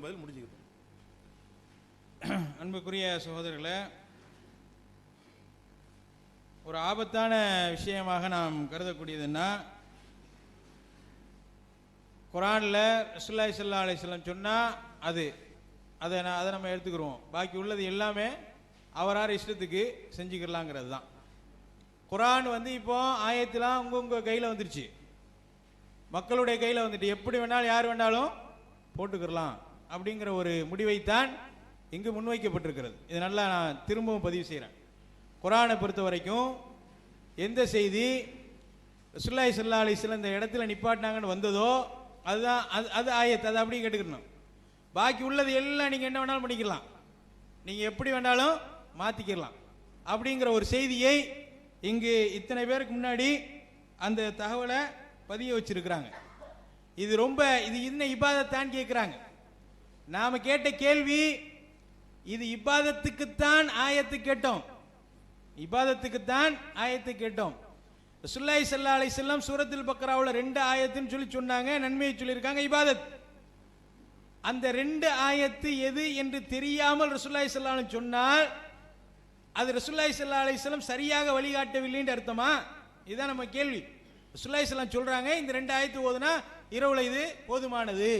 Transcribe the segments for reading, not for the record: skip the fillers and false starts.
கேள்விக்கான பதில் முடிஞ்சுக்கிது. அன்புக்குரிய சகோதரர்களே, ஒரு ஆபத்தான விஷயமாக நாம் கருதக்கூடியதுன்னா, குரானில் ரசூலுல்லாஹி ஸல்லல்லாஹு அலைஹி வஸல்லம் சொன்னால் அதை நம்ம எடுத்துக்கிறோம். பாக்கி உள்ளது எல்லாமே அவரார் இஷ்டத்துக்கு செஞ்சுக்கலாங்கிறது தான். குரான் இப்போ ஆயத்தெலாம் உங்கள் கையில் வந்துருச்சு, மக்களுடைய கையில் வந்துட்டு எப்படி வேணாலும் யார் வேணாலும் போட்டுக்கிறலாம் அப்படிங்கிற ஒரு முடிவைத்தான் இங்கு முன்வைக்கப்பட்டிருக்கிறது. இது நல்லா நான் திரும்பவும் பதிவு செய்கிறேன். குரானை பொறுத்த வரைக்கும் எந்த செய்தி ரசூலுல்லாஹி ஸல்லல்லாஹு அலைஹி வஸல்லம் இந்த இடத்துல நிப்பாட்டினாங்கன்னு வந்ததோ அதுதான் அது ஆயத், அதை அப்படியே கேட்டுக்கணும். பாக்கி உள்ளது எல்லாம் நீங்கள் என்ன வேணாலும் பண்ணிக்கலாம், நீங்கள் எப்படி வேணாலும் மாற்றிக்கலாம் அப்படிங்கிற ஒரு செய்தியை இங்கு இத்தனை பேருக்கு முன்னாடி அந்த தகவலை பதிய வச்சிருக்கிறாங்க. இது என்ன இபாதத்தான் கேட்குறாங்க. நாம் கேட்ட கேள்வி இது இபாதத்துக்குத்தான் ஆயத்து கேட்டோம், இபாதத்துக்குத்தான் ஆயத்து கேட்டோம். ரசூலுல்லாஹி ஸல்லல்லாஹு அலைஹி வஸல்லம் சூரத்துல் பக்ராவுல 2 ஆயத்துன்னு சொல்லி சொன்னாங்க, நன்மையை சொல்லியிருக்காங்க, இபாதத். அந்த 2 ஆயத்து எது என்று தெரியாமல் ரசூலுல்லாஹி ஸல்லல்லாஹு அலைஹி வஸல்லம் சொன்னால் அது ரசூலுல்லாஹி ஸல்லல்லாஹு அலைஹி வஸல்லம் சரியாக வழிகாட்டவில்லைன்னு அர்த்தமா? இதுதான் நம்ம கேள்வி. ரசூலுல்லாஹி ஸல்லல்லாஹு அலைஹி வஸல்லம் சொல்றாங்க, இந்த 2 ஆயத்து ஓதுனா இரவுல இது போதுமானது,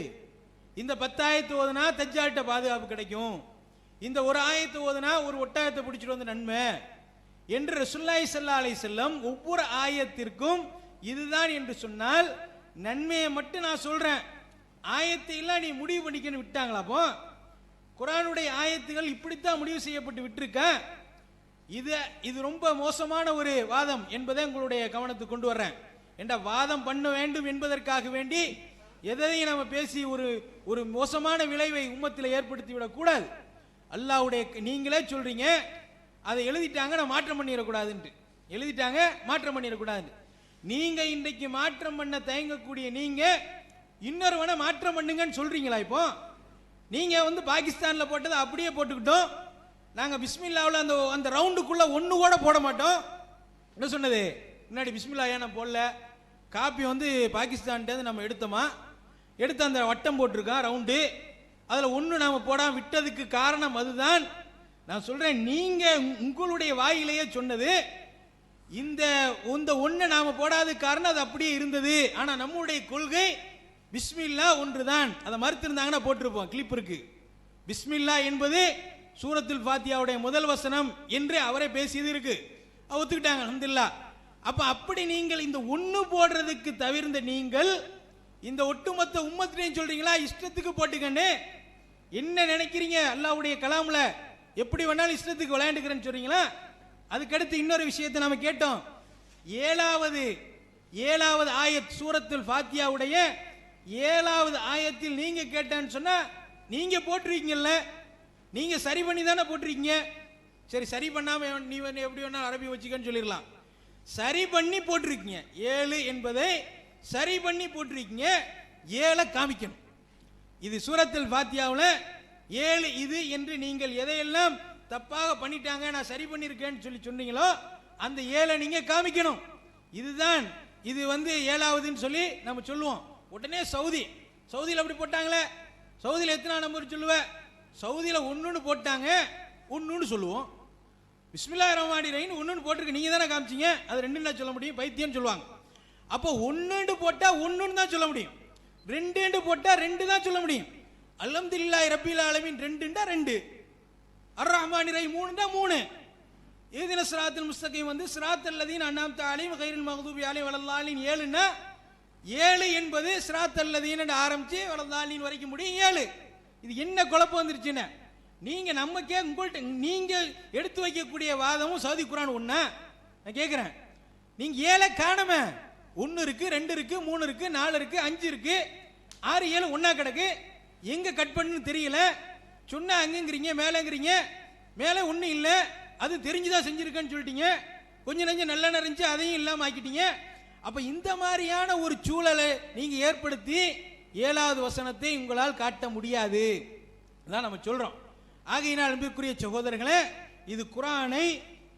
இந்த 10 ஆயத்து ஓதுனா தஜ்ஜால்கிட்ட பாதுகாப்பு கிடைக்கும், இந்த ஒரு ஆயத்து ஓதுனா ஒரு ஒட்டகத்தை பிடிச்சிட்டு வந்து நன்மை என்று ரசூலுல்லாஹி ஸல்லல்லாஹு அலைஹி வஸல்லம் ஒவ்வொரு ஆயத்திற்கும் இதுதான் என்று சொன்னால் நன்மையை மட்டும் நான் சொல்றேன், ஆயத்தை எல்லாம் நீ முடிவு பண்ணிக்கன்னு விட்டாங்களா? அப்போ குர்ஆனுடைய ஆயத்துகள் இப்படித்தான் முடிவு செய்யப்பட்டு விட்டுருக்க. இது ரொம்ப மோசமான ஒரு வாதம் என்பதை உங்களுடைய கவனத்துக்கு கொண்டு வர்றேன். என்ற வாதம் பண்ண வேண்டும் என்பதற்காக வேண்டி எதையும் நம்ம பேசி ஒரு மோசமான விளைவை உம்மத்தில் ஏற்படுத்தி விடக்கூடாது. அல்லாஹ்வுடைய நீங்களே சொல்றீங்க அதை எழுதிட்டாங்க, நான் மாற்றம் பண்ணிடக்கூடாதுன்ட்டு எழுதிட்டாங்க, மாற்றம் பண்ணிடக்கூடாது. நீங்க இன்றைக்கு மாற்றம் பண்ண தயங்கக்கூடிய நீங்க இன்னொருவனை மாற்றம் பண்ணுங்கன்னு சொல்றீங்களா? இப்போ நீங்க பாகிஸ்தான்ல போட்டதை அப்படியே போட்டுக்கிட்டோம், நாங்க பிஸ்மில்லாவில் அந்த ரவுண்டுக்குள்ள ஒன்று கூட போட மாட்டோம். என்ன சொன்னது? முன்னாடி பிஸ்மில்லா ஏன் நான் போடல, காப்பி பாகிஸ்தான்ட்டு நம்ம எடுத்தோமா, எடுத்து அந்த வட்டம் போட்டிருக்கான் ரவுண்டு, அதில் ஒன்று நாம் போடாமல் விட்டதுக்கு காரணம் அதுதான். நான் சொல்றேன், நீங்க உங்களுடைய வாயிலேயே சொன்னது இந்த ஒன்றை நாம போடாத காரணம் அது அப்படியே இருந்தது. ஆனா நம்முடைய கொள்கை பிஸ்மில்லா ஒன்றுதான். அதை மறுத்திருந்தாங்கன்னா போட்டிருப்போம், கிளிப் இருக்கு. பிஸ்மில்லா என்பது சூரத்துல் ஃபாத்தியாவுடைய முதல் வசனம் என்று அவரே பேசியது இருக்கு, ஒத்துக்கிட்டாங்க, அல்ஹம்துலில்லாஹ். அப்ப அப்படி நீங்கள் இந்த ஒன்று போடுறதுக்கு தவிர்ந்த நீங்கள் இந்த ஒட்டுமொத்த உம்மத்திலையும் சொல்றீங்களா இஷ்டத்துக்கு போட்டுக்கன்னு? என்ன நினைக்கிறீங்க? அல்லாஹ்வுடைய கலாம்ல எப்படி வேணாலும் இஷ்டத்துக்கு விளையாண்டுக்கிறேன்னு சொல்றீங்களா? அதுக்கடுத்து இன்னொரு விஷயத்தை நாம கேட்டோம். ஏழாவது ஆயத் சூரத்துல் ஃபாத்தியாவுடைய 7வது ஆயத்தில் நீங்க கேட்டேன்னு சொன்னா நீங்க போட்டிருக்கீங்கல்ல, நீங்க சரி பண்ணி தானே போட்டிருக்கீங்க. சரி, சரி பண்ணாம நீ எப்படி வேணாலும் அரபி வச்சுக்கன்னு சொல்லிடலாம். சரி பண்ணி போட்டிருக்கீங்க, 7 என்பதை சரி பண்ணி போட்டிருக்கீங்க, 7 காமிக்கணும். இது சூரத்துல் ஃபாத்தியாவுல 7 இது என்று நீங்கள் எதையெல்லாம் தப்பாக பண்ணிட்டாங்க நான் சரி பண்ணியிருக்கேன்னு சொன்னீங்களோ அந்த 7 நீங்க காமிக்கணும். இதுதான் இது 7வதுன்னு சொல்லி நம்ம சொல்லுவோம். உடனே சவுதியில் அப்படி போட்டாங்களே, சவுதியில் எத்தனை நம்பர் சொல்லுவேன்? சவுதியில் 1ன்னு போட்டாங்க, 1ன்னு சொல்லுவோம். பிஸ்மில்லாஹிர் ரஹ்மானிர் ரஹீம் 1ன்னு போட்டிருக்கு, நீங்க தானே காமிச்சிங்க, அது 2ன்னு சொல்ல முடியும், பைத்தியம்னு சொல்லுவாங்க. அப்போ 1ன்னு போட்டா 1ன்னு தான் சொல்ல முடியும், 2ன்னு போட்டா 2 தான் சொல்ல முடியும். அல்ஹம்துலில்லாஹி ரப்பில் ஆலமீன் 2ண்டா 2, அர் ரஹ்மானிர் ரஹீம் 3ண்டா 3. இஹ்தினஸ் ஸிராத்தல் முஸ்தகீம் ஸிராத்தல் லதீன அன்அம்த அலைஹிம் கைரில் மக்தூபி அலைஹிம் வலல்லாலின் 7ன்னா 7 என்பது ஸிராத்தல் லதீன ஆரம்பிச்சு வலல்லாலின் வரைக்கும் முடியும் 7. இது என்ன குழப்பம் வந்துருச்சுன்னு நீங்க உங்கள்கிட்ட நீங்க எடுத்து வைக்கக்கூடிய வாதமும் சவுதி குர்ஆன் ஒண்ணா? நான் கேட்கிறேன், நீங்க 7 காணுமே, 1 இருக்கு, 2 இருக்கு, 3 இருக்கு, 4 இருக்கு, 5 இருக்கு, 6 7 ஒண்ணா கிடக்கு, எங்க கட் பண்ணுன்னு தெரியல. சொன்னா அங்கங்கிறீங்க, மேலங்கிறீங்க, மேலே ஒன்றும் இல்லை, அது தெரிஞ்சுதான் செஞ்சிருக்கேன்னு சொல்லிட்டீங்க. கொஞ்சம் நெஞ்சம் நல்ல இருந்துச்சு, அதையும் இல்லாமல் ஆக்கிட்டீங்க. அப்ப இந்த மாதிரியான ஒரு சூழலை நீங்க ஏற்படுத்தி 7வது வசனத்தை உங்களால் காட்ட முடியாது தான் நம்ம சொல்றோம். ஆகையினால் அன்பிற்குரிய சகோதரர்களே, இது குர்ஆனை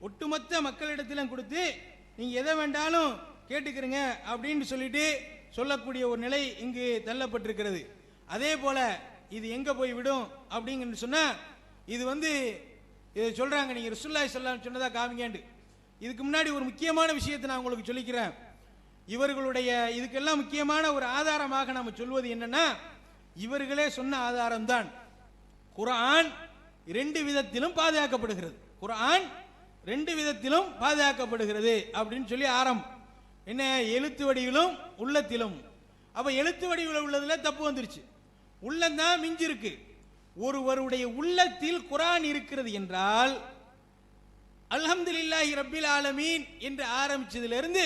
ஒட்டுமொத்த மக்களிடத்திலும் கொடுத்து நீங்க எதை வேண்டாலும் கேட்டுக்கிறீங்க அப்படின்னு சொல்லிட்டு சொல்லக்கூடிய ஒரு நிலை இங்கு தள்ளப்பட்டிருக்கிறது. அதே போல இது எங்க போய் விடும் அப்படிங்கன்னு சொன்னா, இது இது சொல்றாங்க, நீங்க ரசூலுல்லாஹி ஸல்லல்லாஹு அலைஹி வஸல்லம் சொன்னதா காமிங்கன்னு. இதுக்கு முன்னாடி ஒரு முக்கியமான விஷயத்தை நான் உங்களுக்கு சொல்லிக்கிறேன். இவர்களுடைய இதுக்கெல்லாம் முக்கியமான ஒரு ஆதாரமாக நாம சொல்வது என்னன்னா, இவர்களே சொன்ன ஆதாரம் தான். குர்ஆன் 2 விதத்திலும் பாதுகாக்கப்படுகிறது. குர்ஆன் 2 விதத்திலும் பாதுகாக்கப்படுகிறது அப்படின்னு சொல்லி ஆரம்பம். என்ன? எழுத்து வடிவிலும் உள்ளத்திலும். அப்ப எழுத்து வடிவில் உள்ளதுல தப்பு வந்துருச்சு, உள்ளந்தான் மிஞ்சி இருக்கு. ஒருவருடைய உள்ளத்தில் குர்ஆன் இருக்கிறது என்றால், அல்ஹம்துலில்லாஹி ரப்பில் ஆலமீன் என்று ஆரம்பிச்சதிலிருந்து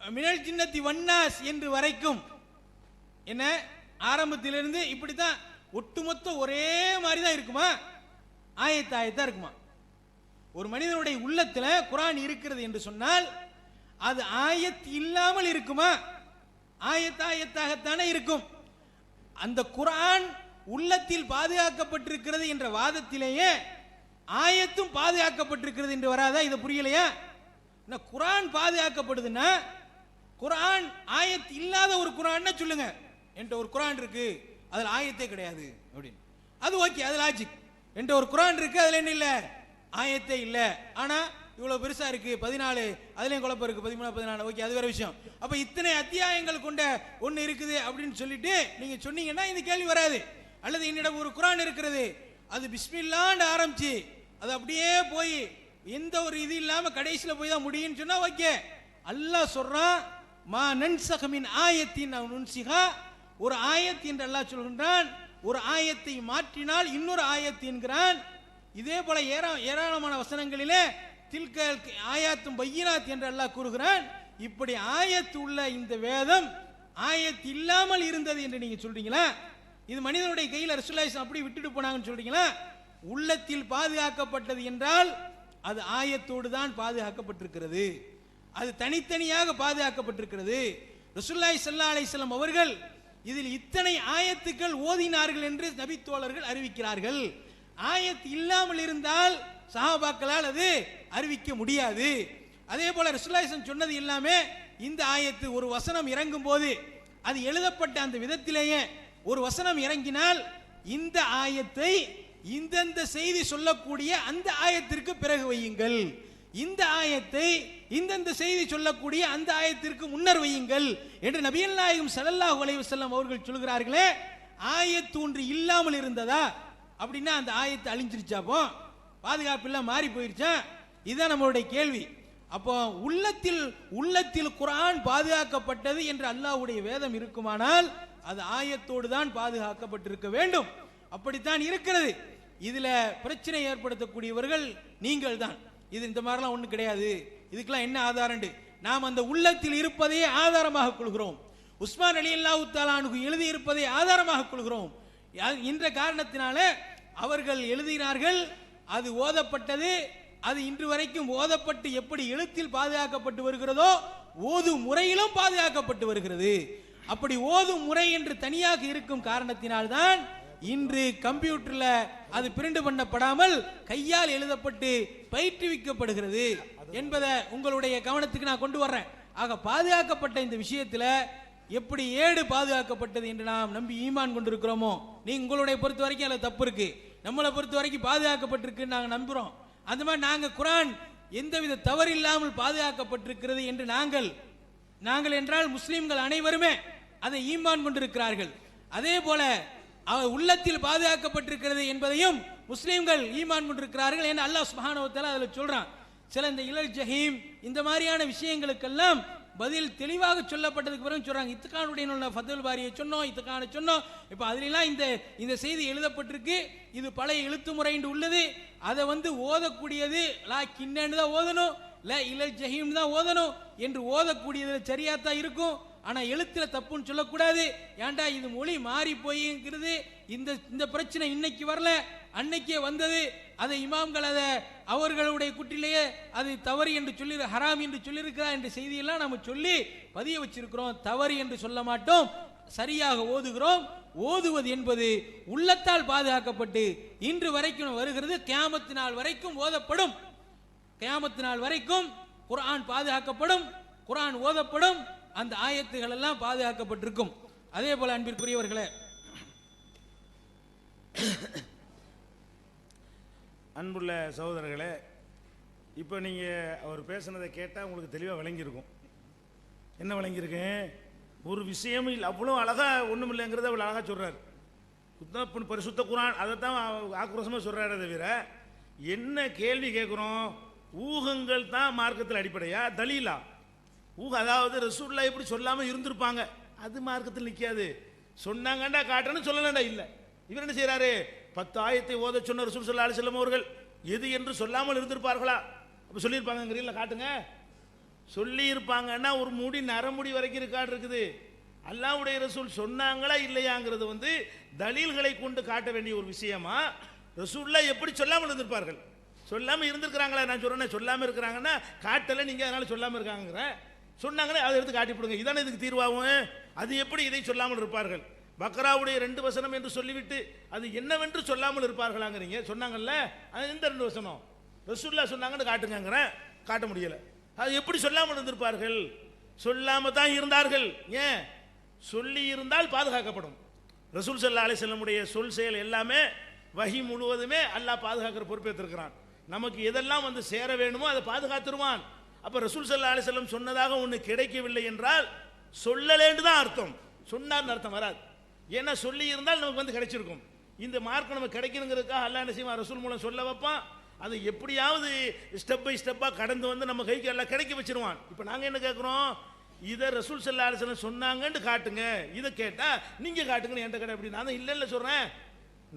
மினல் ஜின்னத்தி வன்னாஸ் என்று வரைக்கும் என்ன ஆரம்பத்திலிருந்து இப்படித்தான் ஒட்டுமொத்த ஒரே மாதிரி தான் இருக்குமா? ஆயத்தா இருக்குமா? ஒரு மனிதனுடைய உள்ளத்துல குர்ஆன் இருக்கிறது என்று சொன்னால் அது ஆயத் இல்லாமல் இருக்குமா? ஆயத்தாகத்தானே இருக்கும். அந்த குர்ஆன் உள்ளத்தில் பாதுகாக்கப்பட்டிருக்கிறது என்ற வாதத்திலேயே ஆயத்தும் பாதுகாக்கப்பட்டிருக்கிறது என்று வராதா? இது புரியலையா? குர்ஆன் பாதுகாக்கப்படுதுன்னா, குர்ஆன் ஆயத் இல்லாத ஒரு குர்ஆன் சொல்லுங்க, என்கிட்ட ஒரு குர்ஆன் இருக்கு அதுல ஆயத்தே கிடையாது அப்படின்னு, அது ஓகே, அது லாஜிக். என்கிட்ட ஒரு குர்ஆன் இருக்கு அதுல என்ன இல்ல? ஆயத்தே இல்ல. ஆனா இவ்வளவு பெருசா இருக்கு 14, அதுலயும் குழப்பம் இருக்கு 13, 14, ஓகே, அது வேற விஷயம். அப்ப இத்தனை அத்தியாயங்கள் கொண்ட ஒன்னு இருக்குது அப்படின்னு சொல்லிட்டு நீங்க சொன்னீங்கன்னா இந்த கேள்வி வராது. அல்லது என்னிடம் ஒரு குர்ஆன் இருக்கிறது, அது பிஸ்மில்லான்னு ஆரம்பிச்சு அது அப்படியே போய் எந்த ஒரு இது இல்லாம கடைசியில போய் தான் முடியும்னு சொன்னா ஓகே. அல்லாஹ் சொல்றான், மா நன்சக மின் ஆயத்தின் அவ் நுன்சிஹா, ஒரு ஆயத் என்று அல்லாஹ் சொல்கின்றான், ஒரு ஆயத்தை மாற்றினால் இன்னொரு ஆயத் என்கிறான். இதே போல ஏராளமான வசனங்களிலே தில்கல் ஆயாத்தும் பையினாத் என்று அல்லாஹ் கூறுகிறான். இப்படி ஆயத்து உள்ள இந்த வேதம் ஆயத் இல்லாமல் இருந்தது என்று நீங்க சொல்றீங்களா? இது மனிதனுடைய கையில் ரசூலுல்லாஹி அப்படி விட்டுட்டு போனாங்கன்னு சொல்றீங்களா? உள்ளத்தில் பாதுகாக்கப்பட்டது என்றால் அது ஆயத்தோடு தான் பாதுகாக்கப்பட்டிருக்கிறது, அது தனித்தனியாக பாதுகாக்கப்பட்டிருக்கிறது. ரசூலுல்லாஹி ஸல்லல்லாஹு அலைஹி வஸல்லம் அவர்கள் இதில் இத்தனை ஆயத்துக்கள் ஓதினார்கள் என்று நபி தோழர்கள் அறிவிக்கிறார்கள். ஆயத் இல்லாமல் இருந்தால் சஹாபாக்களால் அது அறிவிக்க முடியாது. அதே போல ரசூலுல்லாஹி சொன்னது எல்லாமே இந்த ஆயத்து ஒரு வசனம் இறங்கும் போது அது எழுதப்பட்ட அந்த விதத்திலேயே ஒரு வசனம் இறங்கினால் இந்த ஆயத்தை இந்தந்த செய்தி சொல்லக்கூடிய அந்த ஆயத்திற்கு பிறகு வையுங்கள், இந்த ஆயத்தை இந்தந்த செய்தி சொல்லக்கூடிய அந்த ஆயத்திற்கு முன்னர் வையுங்கள் என்று நபிகள் நாயகம் ஸல்லல்லாஹு அலைஹி வஸல்லம் அவர்கள் சொல்கிறார்களே. ஆயத்து ஒன்று இல்லாமல் இருந்ததா அப்படின்னா அந்த ஆயத்து அழிஞ்சிருச்சாப்போ, பாதுகாப்பு மாறி போயிருச்சா? இதுதான் நம்மளுடைய கேள்வி. அப்போ உள்ளத்தில் குர்ஆன் பாதுகாக்கப்பட்டது என்று அல்லாஹ்வுடைய வேதம் இருக்குமானால் அது ஆயத்தோடு தான் பாதுகாக்கப்பட்டிருக்க வேண்டும். அப்படித்தான் இருக்கிறது. இதுல பிரச்சனை ஏற்படுத்தக்கூடியவர்கள் நீங்கள் தான். இது இந்த மாதிரிலாம் ஒண்ணு கிடையாது, இதுக்கெல்லாம் என்ன ஆதாரம்? நாம் அந்த உள்ளத்தில் இருப்பதையே ஆதாரமாக கொள்கிறோம். உஸ்மான் ரலியல்லாஹு தஆலா அன்ஹு எழுதி இருப்பதை ஆதாரமாக கொள்கிறோம். என்ற காரணத்தினால அவர்கள் எழுதினார்கள், அது ஓதப்பட்டது, அது இன்று வரைக்கும் ஓதப்பட்டு எப்படி எழுத்தில் பாதுகாக்கப்பட்டு வருகிறதோ ஓதும் முறையிலும் பாதுகாக்கப்பட்டு வருகிறது. அப்படி ஓதும் முறை என்று தனியாக இருக்கும் காரணத்தினால்தான் இன்று கம்ப்யூட்டர்ல அது பிரிண்ட் பண்ணப்படாமல் கையால் எழுதப்பட்டு பயிற்றுவிக்கப்படுகிறது என்பதை உங்களுடைய கவனத்துக்கு நான் கொண்டு வர்றேன். ஆக பாதுகாக்கப்பட்ட இந்த விஷயத்துல எப்படி ஏடு பாதுகாக்கப்பட்டது என்று நாம் நம்பி ஈமான் கொண்டிருக்கிறோமோ, நீங்க உங்களுடைய பொறுத்த வரைக்கும் அதுல தப்பு இருக்கு, நம்மளை பொறுத்த வரைக்கும் பாதுகாக்கப்பட்டிருக்கு நாங்க நம்புறோம். அந்த மாதிரி நாங்க குர்ஆன் எந்தவித தவறு இல்லாமல் பாதுகாக்கப்பட்டிருக்கிறது என்று நாங்கள் என்றால் முஸ்லிம்கள் அனைவருமே அதை ஈமான் கொண்டிருக்கிறார்கள். அதே போல உள்ளத்தில் பாதுகாக்கப்பட்டிருக்கிறது என்பதையும் முஸ்லிம்கள் ஈமான் கொண்டிருக்கிறார்கள். ஏன்னா அல்லாஹ் சுப்ஹானஹு வ தஆலா அதில் சொல்றான், சில இந்த இலல் ஜஹீம் இந்த மாதிரியான விஷயங்களுக்கெல்லாம் பதில் தெளிவாக சொல்லப்பட்டதுக்கு பிறகு சொல்றாங்க, இத்துக்கானுடைய ஃபத்ஹுல் பாரியை சொன்னோம், இத்துக்கான சொன்னோம். இப்போ அதிலெல்லாம் இந்த செய்தி எழுதப்பட்டிருக்கு, இது பழைய எழுத்து முறை உள்ளது, அதை ஓதக்கூடியது லா கின்னன்னு தான் ஓதணும், ல இலல் ஜஹீம் தான் ஓதணும் என்று ஓதக்கூடியது சரியா தான் இருக்கும். ஆனா எழுத்துல தப்புன்னு சொல்லக்கூடாது. ஏன்டா இது மொழி மாறி போய்ங்கிறது, இந்த பிரச்சனை இன்னைக்கு வரல, அன்னைக்கே வந்தது. அதை இமாம்கள் அதை அவர்களுடைய குட்டிலேயே அது தவறு என்று சொல்லி ஹராம் என்று சொல்லியிருக்கிறார் என்ற செய்தியெல்லாம் நம்ம சொல்லி பதிய வச்சிருக்கிறோம். தவறு என்று சொல்ல மாட்டோம், சரியாக ஓதுகிறோம். ஓதுவது என்பது உள்ளத்தால் பாதுகாக்கப்பட்டு இன்று வரைக்கும் வருகிறது, கியாமத் நாள் வரைக்கும் ஓதப்படும். கியாமத் நாள் வரைக்கும் குர்ஆன் பாதுகாக்கப்படும், குர்ஆன் ஓதப்படும், அந்த ஆயத்துகள் எல்லாம் பாதுகாக்கப்பட்டிருக்கும். அதே போல அன்பிற்குரியவர்களே, அன்புள்ள சகோதரர்களே, இப்போ நீங்கள் அவர் பேசுனதை கேட்டால் உங்களுக்கு தெளிவாக விளங்கியிருக்கும். என்ன விளங்கியிருக்கேன்? ஒரு விஷயம் அவ்வளோ அழகாக ஒன்றும் இல்லைங்கிறத அவ்வளோ அழகாக சொல்கிறார். பரிசுத்த குர்ஆன் அதை தான் ஆக்ரோஷமாக சொல்கிறாரே தவிர, என்ன கேள்வி கேட்குறோம்? ஊகங்கள் தான் மார்க்கத்தில் அடிப்படையா தலீலா? அதாவது ரசூலுல்லாஹ் எப்படி சொல்லாமல் இருந்திருப்பாங்க, அது மார்க்கத்தில் நிற்காது. சொன்னாங்கண்டா காட்டணும், சொல்லலண்டா இல்லை. இவர் என்ன செய்கிறாரு? 10 ஆயத்தை ஓத சொன்ன ரசூல் ஸல்லல்லாஹு அலைஹி வஸல்லம் அவர்கள் எது என்று சொல்லாமல் இருந்திருப்பார்களா? அப்போ சொல்லியிருப்பாங்கங்கிறீங்களா? காட்டுங்க. சொல்லி இருப்பாங்கன்னா ஒரு முடி நரமுடி வரைக்கும் இருக்காடு இருக்குது. அல்லாஹ்வுடைய ரசூல் சொன்னாங்களா இல்லையாங்கிறது வந்து தலீல்களை கொண்டு காட்ட வேண்டிய ஒரு விஷயமா? ரசூலுல்லாஹ் எப்படி சொல்லாமல் இருந்திருப்பார்கள்? சொல்லாமல் இருந்திருக்கிறாங்களா? நான் சொல்றேன், சொல்லாமல் இருக்கிறாங்கன்னா காட்டலை, நீங்கள் அதனால சொல்லாமல் இருக்காங்கிற. சொன்னாங்கன்னா அதை எடுத்து காட்டிவிடுங்க, இதானே இதுக்கு தீர்வாகும். அது எப்படி இதை சொல்லாமல் இருப்பார்கள்? பக்ராவுடைய 2 வசனம் என்று சொல்லிவிட்டு அது என்னவென்று சொல்லாமல் இருப்பார்களாங்கிறீங்க. சொன்னாங்கல்ல, அது எந்த 2 வசனம்? ரசூலுல்லாஹ் சொன்னாங்கன்னு காட்டுங்கிறேன், காட்ட முடியல. அது எப்படி சொல்லாமல் இருந்திருப்பார்கள்? சொல்லாம தான் இருந்தார்கள். ஏன்? சொல்லி இருந்தால் பாதுகாக்கப்படும். ரசூல் ஸல்லல்லாஹு அலைஹி வஸல்லமுடைய சொல் செயல் எல்லாமே வஹி முழுவதுமே அல்லாஹ் பாதுகாக்கிற பொறுப்பேற்றிருக்கிறான். நமக்கு எதெல்லாம் வந்து சேர வேணுமோ அதை பாதுகாத்துருவான். அப்ப ரசூல் ஸல்லல்லாஹு அலைஹி வஸல்லம் சொன்னதாக ஒன்று கிடைக்கவில்லை என்றால் சொல்லலேன்னு தான் அர்த்தம், சொன்னார்னு அர்த்தம் வராது. ஏன்னா சொல்லி இருந்தால் நமக்கு வந்து கிடைச்சிருக்கும். இந்த மார்க் நமக்கு கிடைக்கணுங்கிறதுக்காக அல்லாஹ் என்ன செய்வான்? ரசூல் மூலம் சொல்ல வைப்பான். அதை எப்படியாவது ஸ்டெப் பை ஸ்டெப்பாக கடந்து வந்து நம்ம கைக்கு எல்லாம் கிடைக்க வச்சிருவான். இப்போ நாங்கள் என்ன கேட்குறோம்? இதை ரசூல் ஸல்லல்லாஹு அலைஹி வஸல்லம் சொன்னாங்கன்னு காட்டுங்க, இதை கேட்டால் நீங்கள் காட்டுங்கன்னு என்கிட்ட கேட்ட. அப்படி நான் தான் இல்லை சொல்கிறேன்.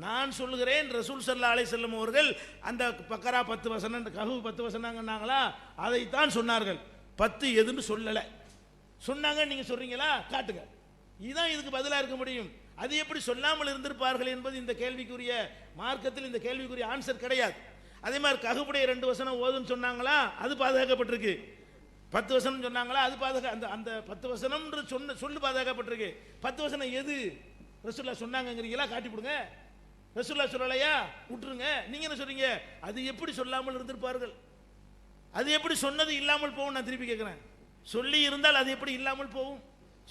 நான் சொல்லுகிறேன், ரசூல் ஸல்லல்லாஹு அலைஹி வஸல்லம் அவர்கள் அந்த பக்கரா 10 வசனம், கஹஃப் 10 வசனங்கன்னாங்களா, அதைத்தான் சொன்னார்கள். 10 எதுன்னு சொல்லலை. சொன்னாங்க நீங்கள் சொல்றீங்களா? காட்டுங்க. இதுதான் இதுக்கு பதிலாக இருக்க முடியும். அது எப்படி சொல்லாமல் இருந்திருப்பார்கள் என்பது இந்த கேள்விக்குரிய மார்க்கத்தில் இந்த கேள்விக்குரிய ஆன்சர் கிடையாது. அதே மாதிரி கஹஃபுடைய 2 வசனம் ஓதுன்னு சொன்னாங்களா, அது பாதுகாக்கப்பட்டிருக்கு. 10 வசனம் சொன்னாங்களா, அது அந்த அந்த 10 வசனம் சொல்லு பாதுகாக்கப்பட்டிருக்கு. 10 வசனம் எது? ரசூலுல்லாஹ் சொன்னாங்கங்கிறீங்களா? காட்டி கொடுங்க. ரசூலுல்லாஹ் சொல்லலையா? விட்டுருங்க. நீங்க என்ன சொல்றீங்க? அது எப்படி சொல்லாமல் இருந்திருப்பார்கள்? அது எப்படி சொன்னது இல்லாமல் போகும்? நான் திருப்பி கேட்கிறேன். சொல்லி இருந்தால் அது எப்படி இல்லாமல் போகும்?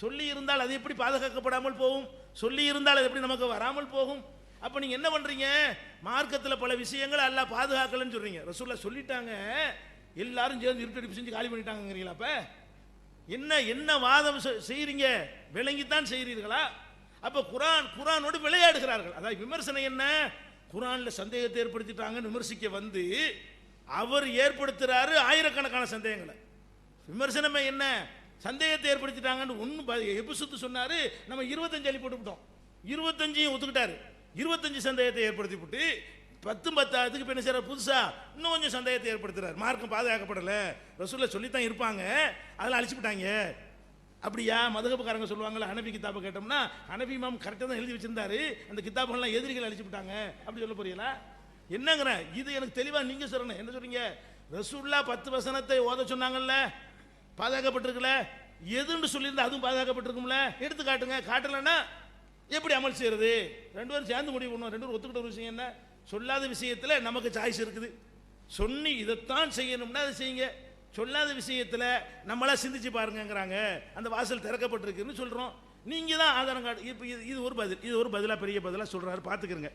சொல்லி இருந்தால் அது எப்படி பாதுகாக்கப்படாமல் போகும்? சொல்லி இருந்தால் அது எப்படி நமக்கு வராமல் போகும்? அப்ப நீங்க என்ன பண்றீங்க? மார்க்கத்தில் பல விஷயங்கள் அல்லாஹ் பாதுகாக்கலன்னு சொல்றீங்க. ரசூலுல்லாஹ் சொல்லிட்டாங்க, எல்லாரும் சேர்ந்து இருட்டடிப்பு செஞ்சு காலி பண்ணிட்டாங்கிறீங்களா? அப்ப என்ன என்ன வாதம் செய்றீங்க? விளங்கித்தான் செய்கிறீர்களா? அப்ப குர்ஆனோடு விளையாடுகிறார்கள். அதாவது விமர்சனம் என்ன? குர்ஆன்ல சந்தேகத்தை ஏற்படுத்திட்டாங்கன்னு விமர்சிக்க வந்து அவர் ஏற்படுத்துறாரு ஆயிரக்கணக்கான சந்தேகங்களை. விமர்சனமே என்ன? சந்தேகத்தை ஏற்படுத்திட்டாங்கன்னு ஒன்று எபிசுத்து சொன்னாரு, நம்ம 25 அள்ளி போட்டுவிட்டோம். 25 ஒத்துக்கிட்டாரு. 25 சந்தேகத்தை ஏற்படுத்தி விட்டு 10 இப்போ என்ன செய்யறாரு? புதுசா இன்னும் கொஞ்சம் சந்தேகத்தை ஏற்படுத்துறாரு. மார்க்கம் பாதுகாக்கப்படலை, ரசூலுல்லாஹ் சொல்லித்தான் இருப்பாங்க, அதெல்லாம் அழிச்சு விட்டாங்க. அப்படியா? மதுஹப்காரங்க சொல்லுவாங்கல்ல, ஹனஃபி கிதாபை கேட்டோம்னா ஹனஃபி இமாம் கரெக்டாக தான் எழுதி வச்சிருந்தாரு, அந்த கிதாபுகள்லாம் எதிரிகள் அழிச்சு விட்டாங்க அப்படி சொல்ல போறீங்களா? என்னங்கிற இது எனக்கு தெளிவாக நீங்க சொல்லணும். என்ன சொல்றீங்க? ரசூலுல்லாஹ் 10 வசனத்தை ஓத சொன்னாங்கல்ல, பாதுகாக்கப்பட்டிருக்கல, எதுன்னு சொல்லியிருந்தா அதுவும் பாதுகாக்கப்பட்டிருக்கும்ல, எடுத்து காட்டுங்க. காட்டலைன்னா எப்படி அமல் செய்யறது? 2 பேரும் சேர்ந்து முடிவு பண்ணுவோம். 2 பேரும் ஒத்துக்கிட்ட ஒரு விஷயம் என்ன? சொல்லாத விஷயத்தில் நமக்கு சாய்ஸ் இருக்குது. சொன்னி இதைத்தான் செய்யணும்னா அதை செய்யுங்க. சொல்லாத விஷயத்தில் நம்மளா சிந்திச்சு பாருங்கிறாங்க, அந்த வாசல் திறக்கப்பட்டிருக்குன்னு சொல்கிறோம். நீங்கள் தான் ஆதாரம் காட்டு. இப்போ இது ஒரு பதில், இது ஒரு பதிலாக பெரிய பதிலாக சொல்கிறாரு, பார்த்துக்கிறங்க.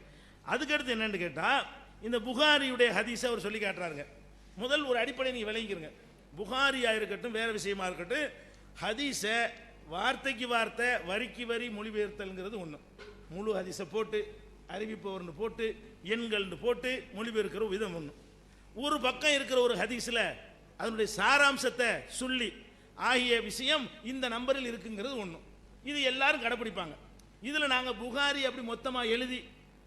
அதுக்கடுத்து என்னன்னு கேட்டால், இந்த புகாரியுடைய ஹதீஸை அவர் சொல்லி காட்டுறாருங்க. முதல் ஒரு அடிப்படை நீங்கள் விளங்கிக்கிறங்க. புகாரியாக இருக்கட்டும், வேறு விஷயமா இருக்கட்டும், ஹதீஸை வார்த்தைக்கு வார்த்தை வரிக்கு வரி மொழிபெயர்த்தல்ங்கிறது ஒன்று. முழு ஹதீஸை போட்டு அறிவிப்பவர்னு போட்டு எண்கள்னு போட்டு மொழிபெயர்க்கிற விதம் ஒன்று. ஒரு பக்கம் இருக்கிற ஒரு ஹதீஸில் அதனுடைய சாராம்சத்தை சொல்லி ஆகிய விஷயம் இந்த நம்பரில் இருக்குங்கிறது ஒன்று. இது எல்லாரும் கடைப்பிடிப்பாங்க. இதில் நாங்கள் புகாரி அப்படி மொத்தமாக எழுதி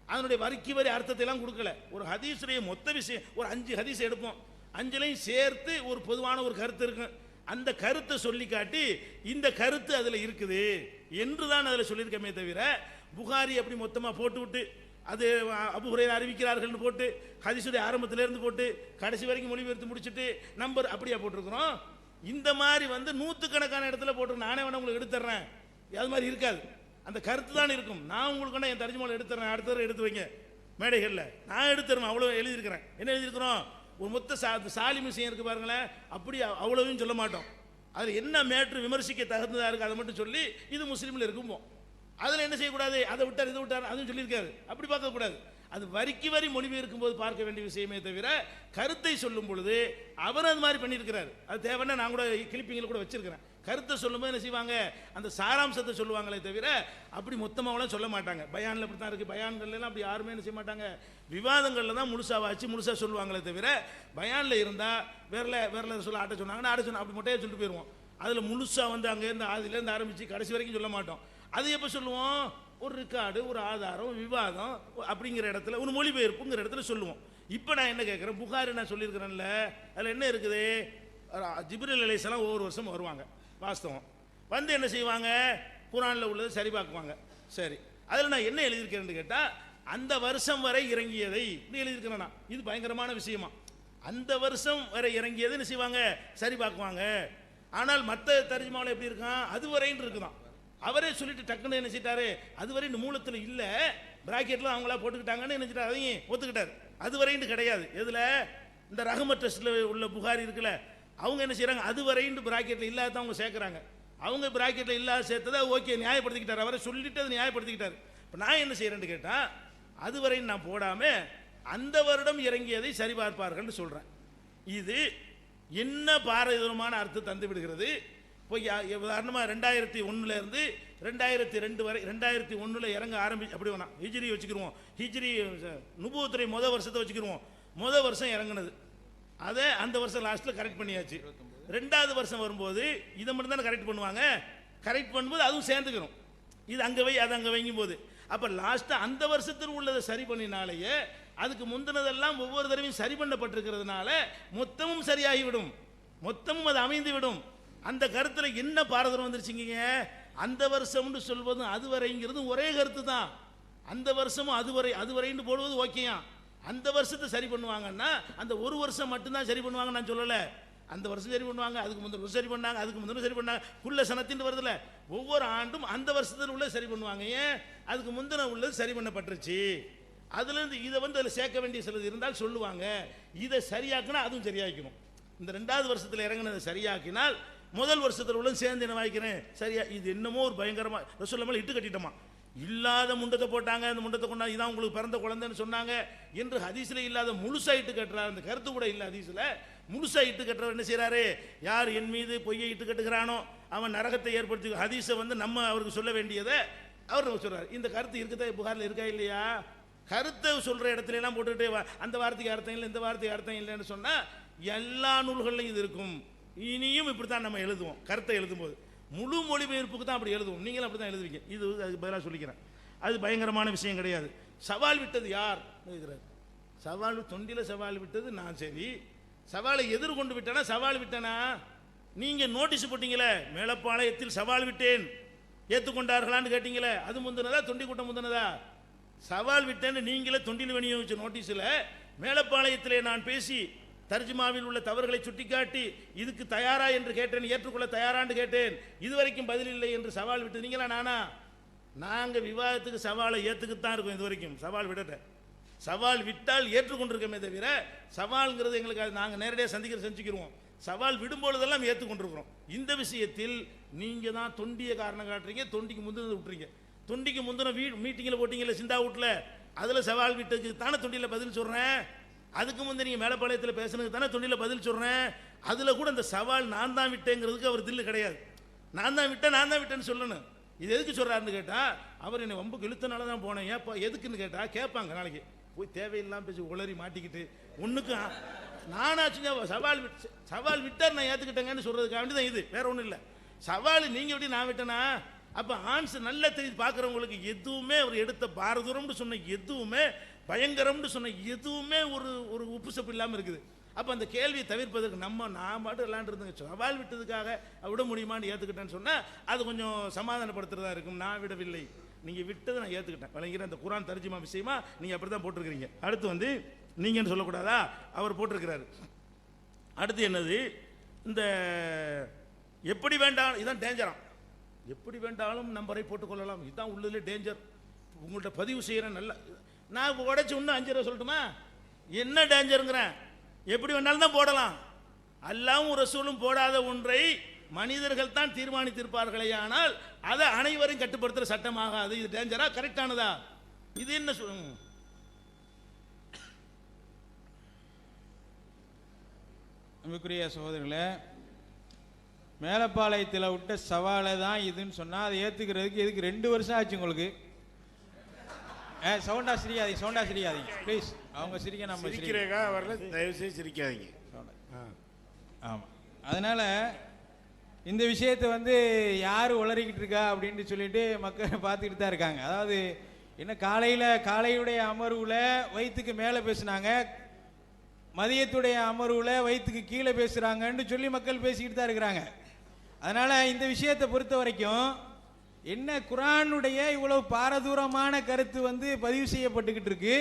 அதனுடைய வரிக்கு வரி அர்த்தத்தை எல்லாம் கொடுக்கல. ஒரு ஹதீஸுடைய மொத்த விஷயம் ஒரு 5 ஹதீஸ் எடுப்போம், 5லையும் சேர்த்து ஒரு பொதுவான ஒரு கருத்து இருக்கும். அந்த கருத்தை சொல்லி காட்டி இந்த கருத்து அதில் இருக்குது என்று தான் அதில் சொல்லியிருக்கமே தவிர, புகாரி அப்படி மொத்தமாக போட்டு விட்டு அது அபூ ஹுரைரா அறிவிக்கிறார்கள்னு போட்டு ஹதீஸுடைய ஆரம்பத்திலேருந்து போட்டு கடைசி வரைக்கும் மொழிபெயர்த்து முடிச்சுட்டு நம்பர் அப்படியா போட்டிருக்கிறோம். இந்த மாதிரி வந்து 100கணக்கான இடத்துல போட்டிருக்கோம். நானே வேணா உங்களுக்கு எடுத்துறேன், அது மாதிரி இருக்காது. அந்த கருத்து தான் இருக்கும். நான் உங்களுக்கு என் தர்ஜுமாவில் எடுத்துறேன், அடுத்த தடவை எடுத்து வைங்க மேடைகளில், நான் எடுத்துறேன். அவ்வளோ எழுதியிருக்கிறேன். என்ன எழுதியிருக்கிறோம்? ஒரு மொத்த சாலிம் விஷயம் இருக்கு பாருங்களேன், அப்படி அவ்வளோவும் சொல்ல மாட்டோம். அதில் என்ன மேட்ரு விமர்சிக்க தகுந்ததாக இருக்குது அதை மட்டும் சொல்லி இது முஸ்லீமில் இருக்குமோ. அதில் என்ன செய்யக்கூடாது, அதை விட்டார் இதை விட்டார் அதுவும் சொல்லியிருக்காரு, அப்படி பார்க்கக்கூடாது. அது வரிக்கு வரி மொழிபெயர்க்கும் போது பார்க்க வேண்டிய விஷயமே தவிர கருத்தை சொல்லும் பொழுது அவர் அது மாதிரி பண்ணியிருக்கிறார். அது தேவைன்னா நான் கூட கிளிப்பிங்கில் கூட வச்சிருக்கிறேன். கருத்தை சொல்லும்போது என்ன செய்வாங்க, அந்த சாராம்சத்தை சொல்லுவாங்களே தவிர அப்படி மொத்தமாகலாம் சொல்ல மாட்டாங்க. பயானில் அப்படி தான் இருக்குது, பயான்கள்லாம் அப்படி யாருமே என்ன செய்ய மாட்டாங்க, விவாதங்களில் தான் முழுசாக வச்சு முழுசாக சொல்லுவாங்களே தவிர பயானில் இருந்தால் வேறல சொல்ல ஆட்ட சொன்னாங்கன்னா ஆட்ட சொன்ன அப்படி மொட்டையாக சொல்லிட்டு போயிடுவோம். அதில் முழுசாக வந்து அங்கேருந்து ஆதிலேருந்து ஆரம்பித்து கடைசி வரைக்கும் சொல்ல மாட்டோம். அது எப்போ சொல்லுவோம், ஒரு ரெக்கார்டு, ஒரு ஆதாரம், விவாதம் அப்படிங்கிற இடத்துல ஒரு மொழிபெயர்ப்புங்கிற இடத்துல சொல்லுவோம். இப்போ நான் என்ன கேட்குறேன், புகாரி நான் சொல்லியிருக்கிறேன்ல, அதில் என்ன இருக்குது, ஜிப்ரீல் அலைஹிஸ்ஸலாம் ஒவ்வொரு வருஷம் வருவாங்க, வாஸ்தவம் வந்து என்ன செய்வாங்க, குர்ஆனில் உள்ளதை சரி பார்க்குவாங்க. சரி, அதில் நான் என்ன எழுதியிருக்கிறேன்னு கேட்டால், அந்த வருஷம் வரை இறங்கியதை எழுதியிருக்கிறேன் நான். இது பயங்கரமான விஷயமா, அந்த வருஷம் வரை இறங்கியதை என்ன செய்வாங்க, சரி பார்க்குவாங்க. ஆனால் மற்ற தர்ஜுமாவில் எப்படி இருக்கான், அதுவரைன்னு இருக்குதான். அவரே சொல்லிட்டு டக்குன்னு என்ன செய்தாரு, அதுவரை இந்த மூலத்தில் இல்லை, பிராக்கெட்லாம் அவங்களா போட்டுக்கிட்டாங்கன்னு என்ன செய்தார், அதையும் ஒத்துக்கிட்டார். அதுவரைன்னு கிடையாது. எதில், இந்த ரஹமத் ட்ரஸ்டில் உள்ள புகாரி இருக்குல்ல, அவங்க என்ன செய்கிறாங்க, அதுவரைன்னு பிராக்கெட்டில் இல்லாத அவங்க சேர்க்குறாங்க. அவங்க பிராக்கெட்டில் இல்லாத சேர்த்ததை ஓகே நியாயப்படுத்திக்கிட்டார், அவரை சொல்லிட்டு அதை நியாயப்படுத்திக்கிட்டார். இப்போ நான் என்ன செய்கிறேன்னு கேட்டால், அதுவரைன்னு நான் போடாமல் அந்த வருடம் இறங்கியதை சரிபார்ப்பார்கள்னு சொல்கிறேன். இது என்ன பாரதூரமான அர்த்தம் தந்து விடுகிறது. இப்போ உதாரணமாக 2001 2002 வரை, 2001 இறங்க அப்படி வேணாம், ஹிஜ்ரி வச்சுக்கிடுவோம், ஹிஜ்ரி நுபுவத்துறை முதல் வருஷத்தை வச்சுக்கிடுவோம், முதல் வருஷம் இறங்குனது அதை அந்த வருஷம் லாஸ்ட்டில் கரெக்ட் பண்ணியாச்சு. 2வது வருஷம் வரும்போது இதை மட்டும் தானே கரெக்ட் பண்ணுவாங்க, கரெக்ட் பண்ணும்போது அதுவும் சேர்ந்துக்கிறோம், இது அங்கே வை அது அங்கே வைக்கும் போது. அப்போ லாஸ்ட்டாக அந்த வருஷத்தில் உள்ளதை சரி பண்ணினாலேயே அதுக்கு முந்தினதெல்லாம் ஒவ்வொரு தடவையும் சரி பண்ணப்பட்டிருக்கிறதுனால மொத்தமும் சரியாகிவிடும், மொத்தமும் அது அமைந்து விடும். அந்த கருத்தில் என்ன பாரதூரம் வந்துருச்சுங்க, அந்த வருஷம்னு சொல்வதும் அதுவரைங்கிறது ஒரே கருத்து தான். அந்த வருஷமும் அதுவரைன்னு போடுவது ஓகேயா, அந்த வருஷத்தை சரி பண்ணுவாங்கன்னா அந்த ஒரு வருஷம் மட்டும்தான் சரி பண்ணுவாங்க நான் சொல்லலை, அந்த வருஷம் சரி பண்ணுவாங்க, அதுக்கு முந்தின வருஷம் சரி பண்ணாங்க, அதுக்கு முந்தின சரி பண்ணாங்க, குள்ள சனத்தின் வருதுல, ஒவ்வொரு ஆண்டும் அந்த வருஷத்தில் உள்ள சரி பண்ணுவாங்க. ஏன், அதுக்கு முந்தின உள்ளது சரி பண்ணப்பட்டுருச்சு, அதுலேருந்து இதை வந்து அதில் சேர்க்க வேண்டிய சிலது இருந்தால் சொல்லுவாங்க. இதை சரியாக்கினா அதுவும் சரியாக்கணும். இந்த 2வது வருஷத்தில் இறங்கினதை சரியாக்கினால் முதல் வருஷத்தில் உள்ள சேர்ந்து என்ன வாய்க்கிறேன் சரியா. இது என்னமோ ஒரு பயங்கரமாக ரசூலுல்லாஹ் மேலே இட்டு கட்டிட்டோமா, இல்லாத முண்டத்தை போட்டாங்க, அந்த முண்டத்தை கொண்டா இதான் உங்களுக்கு பிறந்த குழந்தைன்னு சொன்னாங்க என்று ஹதீஸில் இல்லாத முழுசா இட்டு கட்டுறார். அந்த கருத்து கூட இல்லை ஹதீஸில், முழுசா இட்டு கட்டுறவர் என்ன செய்கிறாரு, யார் என் மீது பொய்யை இட்டு கட்டுகிறானோ அவன் நரகத்தை ஏற்படுத்தி, ஹதீஸை வந்து நம்ம அவருக்கு சொல்ல வேண்டியதை அவர் நம்ம சொல்கிறார். இந்த கருத்து இருக்குதா புகாரில் இருக்கா இல்லையா, கருத்தை சொல்கிற இடத்துல எல்லாம் போட்டுக்கிட்டே அந்த வார்த்தைக்கு அர்த்தம் இல்லை இந்த வார்த்தைக்கு அர்த்தம் இல்லைன்னு சொன்னால் எல்லா நூல்கள்லையும் இது இருக்கும். இனியும் இப்படி தான் நம்ம எழுதுவோம், கருத்தை எழுதும்போது முழு மொழிபெயர்ப்புக்கு தான் அப்படி எழுதுவோம், நீங்களும் அப்படி தான் எழுதுவீங்க. இது அதுக்கு பதிலாக சொல்லிக்கிறேன், அது பயங்கரமான விஷயம் கிடையாது. சவால் விட்டது யார் எழுதுகிறார், சவால் தொண்டியில் சவால் விட்டது நான். சரி, சவாலை எதிர்கொண்டு விட்டேனா, சவால் விட்டேனா, நீங்கள் நோட்டீஸ் போட்டீங்களே மேலப்பாளையத்தில் சவால் விட்டேன் ஏற்றுக்கொண்டார்களான்னு கேட்டீங்களே, அது முந்தினதா தொண்டி கூட்டம் முந்தினதா, சவால் விட்டேன்னு நீங்களே தொண்டில் விநியோகிச்ச நோட்டீஸில் மேலப்பாளையத்திலே நான் பேசி தர்ஜுமாவில் உள்ள தவறுகளை சுட்டிக்காட்டி இதுக்கு தயாரா என்று கேட்டேன், ஏற்றுக்கொள்ள தயாரான்னு கேட்டேன், இதுவரைக்கும் பதில் இல்லை என்று சவால் விட்டு நீங்களா நானா, நாங்கள் விவாதத்துக்கு சவாலை ஏற்றுக்குத்தான் இருக்கோம், இது வரைக்கும் சவால் விடட்டேன். சவால் விட்டால் ஏற்றுக்கொண்டிருக்கமே தவிர சவால்ங்கிறது எங்களுக்கு அது நாங்கள் நேரடியாக செஞ்சுக்கிடுவோம், சவால் விடும்பொழுதெல்லாம் ஏற்றுக்கொண்டிருக்கிறோம். இந்த விஷயத்தில் நீங்கள் தான் தொண்டிய காரணம் காட்டுறீங்க, தொண்டிக்கு முந்தினது விட்டுறீங்க. தொண்டிக்கு முந்தின மீட்டிங்கில் போட்டிங்கல்ல சிந்தா வீட்டில், அதில் சவால் விட்டதுக்கு தானே தொண்டியில் பதில் சொல்கிறேன், அதுக்கு முந்தைய நீங்கள் மேலப்பாளையத்தில் பேசுனதுக்கு தானே தொண்டியில் பதில் சொல்கிறேன். அதில் கூட இந்த சவால் நான் தான் விட்டேங்கிறதுக்கு அவர் தில்லு கிடையாது, நான் தான் விட்டேன்னு சொல்லணும். இது எதுக்கு சொல்கிறாருன்னு கேட்டால், அவர் என்னை வம்புக்கு இழுத்தனால தான் போனேன், ஏப்பா எதுக்குன்னு கேட்டால் கேட்பாங்க, நாளைக்கு போய் தேவையில்லாமல் பேசி உளறி மாட்டிக்கிட்டு ஒன்றுக்கும் நானாச்சுங்க சவால் விட்டார் நான் ஏற்றுக்கிட்டேங்கன்னு சொல்கிறதுக்காக வேண்டி தான் இது, வேற ஒன்றும் இல்லை. சவால் நீங்கள் விட்டு நான் விட்டேனா, அப்போ ஆன்சர் நல்லா தெரிஞ்சு பார்க்குறவங்களுக்கு எதுவுமே அவர் எடுத்த பாரதூரம்னு சொன்ன எதுவுமே பயங்கரம்னு சொன்ன எதுவுமே ஒரு உப்பு சப்பு இல்லாமல் இருக்குது. அப்போ அந்த கேள்வியை தவிர்ப்பதற்கு நான் பாட்டு விளாண்டுருந்துங்க, சவால் விட்டதுக்காக விட முடியுமான்னு ஏற்றுக்கிட்டேன்னு சொன்னால் அது கொஞ்சம் சமாதானப்படுத்துறதா இருக்கும். நான் விடவில்லை, நீங்கள் விட்டதை நான் ஏற்றுக்கிட்டேன் விளங்கிற அந்த குர்ஆன் தர்ஜுமா விஷயமா நீங்கள் அப்படி தான் போட்டிருக்கிறீங்க. அடுத்து வந்து நீங்கன்னு சொல்லக்கூடாதா, அவர் போட்டிருக்கிறாரு. அடுத்து என்னது, இந்த எப்படி வேண்டாம், இதுதான் டேஞ்சராம், எப்படி வேண்டாலும் நம்பரை போட்டுக்கொள்ளலாம், இதுதான் உள்ளதுலே டேஞ்சர். உங்கள்கிட்ட பதிவு செய்கிறேன் நல்லா, நான் உடைச்சு இன்னும் 5 ரூபா சொல்லட்டுமா, என்ன டேஞ்சருங்கிறேன், எப்படி வேணாலும் தான் போடலாம். அல்லாஹ்வும் ரசூலும் போடாத ஒன்றை மனிதர்கள் தான் தீர்மானித்திருப்பார்களே, ஆனால் அதை அனைவரும் கட்டுப்படுத்துற சட்டமாகாது. இது டேஞ்சரா கரெக்டானதா? இது என்ன சொல்லுங்க? அன்புக்குரிய சகோதரர்களே, மேலப்பாளையத்தில் விட்ட சவாலை தான் இதுன்னு சொன்னால் அதை ஏற்றுக்கிறதுக்கு எதுக்கு 2 வருஷம் ஆச்சு உங்களுக்கு? சவுண்டா சிரிக்காதீங்க ப்ளீஸ். அவங்க சிரிக்க நம்ம சிரிக்கிறேக்கா வரல, தயவு செய்து சிரிக்காதீங்க. ஆமாம், அதனால் இந்த விஷயத்தை வந்து யார் உளறிக்கிட்டு இருக்கா அப்படின்னு சொல்லிட்டு மக்கள் பார்த்துக்கிட்டு தான் இருக்காங்க. அதாவது என்ன, காலையுடைய அமர்வில் வயிற்றுக்கு மேலே பேசுனாங்க, மதியத்துடைய அமர்வில் வயிற்றுக்கு கீழே பேசுகிறாங்கன்னு சொல்லி மக்கள் பேசிக்கிட்டு தான் இருக்கிறாங்க. அதனால் இந்த விஷயத்தை பொறுத்த வரைக்கும் என்ன, குர்ஆனுடைய இவ்வளவு பாரதூரமான கருத்து வந்து பதிவு செய்யப்பட்டுக்கிட்டு இருக்கு.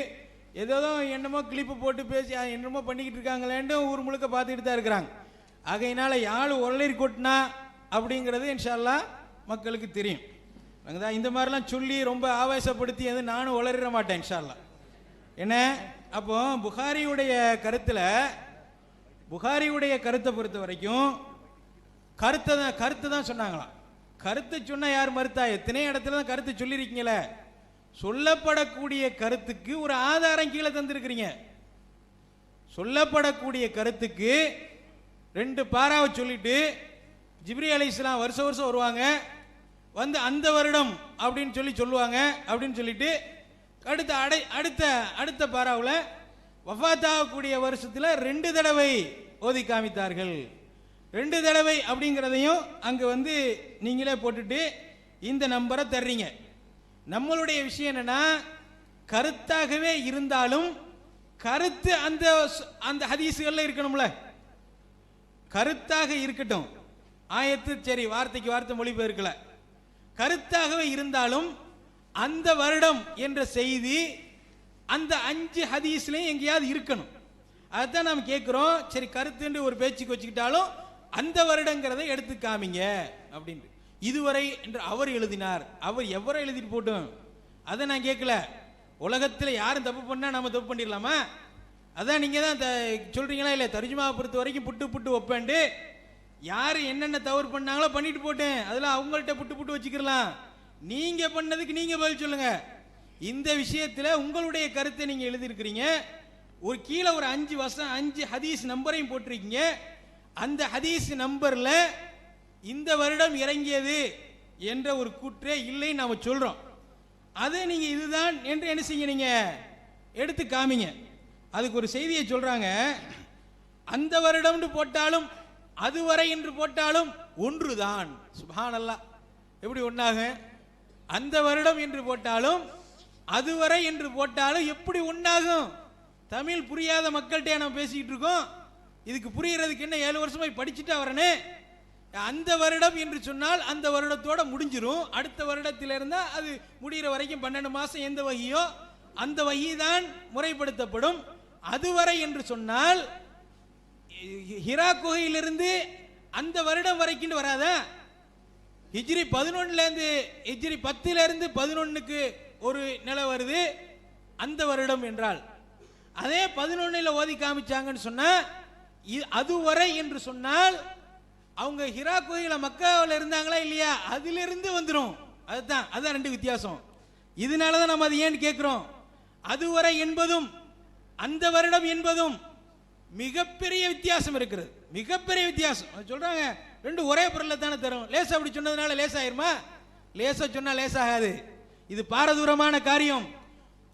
ஏதோ என்னமோ கிளிப்பு போட்டு பேசி என்னமோ பண்ணிக்கிட்டு இருக்காங்களேன்னு ஊர் முழுக்க பார்த்துக்கிட்டு தான் இருக்கிறாங்க. ஆகையினால யாழ் ஒளரி கொட்டினா அப்படிங்கிறது இன்ஷா அல்லாஹ் மக்களுக்கு தெரியும். நாங்கள் இந்த மாதிரிலாம் சொல்லி ரொம்ப ஆவேசப்படுத்தி எதுவும் நானும் உளறிட மாட்டேன் இன்ஷா அல்லாஹ். என்ன, அப்போ புகாரியுடைய கருத்தை பொறுத்த வரைக்கும் கருத்தை தான் சொன்னாங்களாம். கருத்தை சொன்னா யார் மறுத்தா? எத்தனை இடத்துல தான் கருத்து சொல்லியிருக்கீங்களே. சொல்லப்படக்கூடிய கருத்துக்கு ஒரு ஆதாரம் கீழே தந்திருக்கிறீங்க. சொல்லப்படக்கூடிய கருத்துக்கு 2 பாராவை சொல்லிட்டு ஜிப்ரீல் அலைஹிஸ்ஸலாம் வருஷம் வருவாங்க, வந்து அந்த வருடம் அப்படின்னு சொல்லுவாங்க அப்படின்னு சொல்லிட்டு அடுத்த பாராவில் வஃபாத்தாகக்கூடிய வருஷத்தில் 2 தடவை ஓதி காமித்தார்கள். 2 தடவை அப்படிங்கிறதையும் அங்கே வந்து நீங்களே போட்டுட்டு இந்த நம்பரை தர்றீங்க. நம்மளுடைய விஷயம் என்னன்னா, கருத்தாகவே இருந்தாலும் கருத்து அந்த ஹதீஸுகள்ல இருக்கணும்ல. கருத்தாக இருக்கட்டும், ஆயத்து சரி வார்த்தைக்கு வார்த்தை மொழிபெயர்க்கல, கருத்தாகவே இருந்தாலும் அந்த வருடம் என்ற செய்தி அந்த 5 ஹதீஸ்லையும் எங்கேயாவது இருக்கணும். அதுதான் நாம் கேட்குறோம். சரி, கருத்துன்னு ஒரு பேச்சுக்கு வச்சுக்கிட்டாலும் அந்த வருடங்கிறதை எடுத்து காமிங்க அப்படின்ட்டு. இதுவரை என்று அவர் எழுதினார், அவர் எவரை எழுதிட்டு போட்டோம் அதை நான் கேட்கல. உலகத்தில் யாரும் தப்பு பண்ணா நம்ம தப்பு பண்ணிடலாமா? அதான் நீங்க தான் சொல்றீங்களா இல்லையா? தர்ஜுமாவை பொறுத்த வரைக்கும் புட்டு வைப்பேன்ட்டு யார் என்னென்ன தவறு பண்ணாங்களோ பண்ணிட்டு போட்டேன், அதில் அவங்கள்ட்ட புட்டு வச்சுக்கலாம். நீங்க பண்ணதுக்கு நீங்க பதில் சொல்லுங்க. இந்த விஷயத்தில் உங்களுடைய கருத்தை நீங்க எழுதியிருக்கிறீங்க. ஒரு கீழே ஒரு 5 ஹதீஸ் நம்பரையும் போட்டிருக்கீங்க. அந்த ஹதீஸ் நம்பர்ல இந்த வருடம் இறங்கியது என்ற ஒரு கூற்றே இல்லை நாம சொல்றோம். அதை நீங்க இதுதான் என்று என்ன செய்ய, நீங்க எடுத்து காமிங்க. அதுக்கு ஒரு செய்தியை சொல்றாங்க. அந்த வருடம் போட்டாலும் அதுவரை என்று போட்டாலும் ஒன்றுதான். சுப்ஹானல்லாஹ், எப்படி ஒன்றாக? அந்த வருடம் என்று போட்டாலும் அதுவரை என்று போட்டாலும் எப்படி ஒன்றாகும்? தமிழ் புரியாத மக்கள்கிட்ட நம்ம பேசிக்கிட்டு இருக்கோம். இதுக்கு புரியறதுக்கு என்ன 7 வருஷமா படிச்சுட்டா வரனே? அந்த வருடம் என்று சொன்னால் அந்த வருடத்தோட முடிஞ்சிரும். அடுத்த வருடத்தில் இருந்தா அது முடிகிற வரைக்கும் 12 மாசம் எந்த வகையோ அந்த வகை தான் முறைப்படுத்தப்படும். அதுவரை என்று சொன்னால் ஹிரா குகையிலிருந்து அந்த வருடம் வரைக்கும் வராதா? ஹிஜ்ரி 11 இருந்து ஹிஜ்ரி 10 இருந்து 11க்கு ஒரு நிலை வருது அந்த வருடம் என்றால். அதே 11 ஓதி காமிச்சாங்கன்னு சொன்னா அதுவரை என்று சொன்னால் அவங்க ஹிரா கோயில மக்காவில் இருந்தாங்களா இல்லையா, அதிலிருந்து வந்துடும். அதுதான் 2 வித்தியாசம். இதனாலதான் நம்ம அதை ஏன் கேட்கிறோம். அதுவரை என்பதும் அந்த வருடம் என்பதும் மிகப்பெரிய வித்தியாசம் இருக்கிறது. மிகப்பெரிய வித்தியாசம். சொல்றாங்க 2 ஒரே பொருளை தானே தரும். லேசா அப்படி சொன்னதுனால லேசாயிருமா? லேசா சொன்னா லேசாகாது. இது பாரதூரமான காரியம்.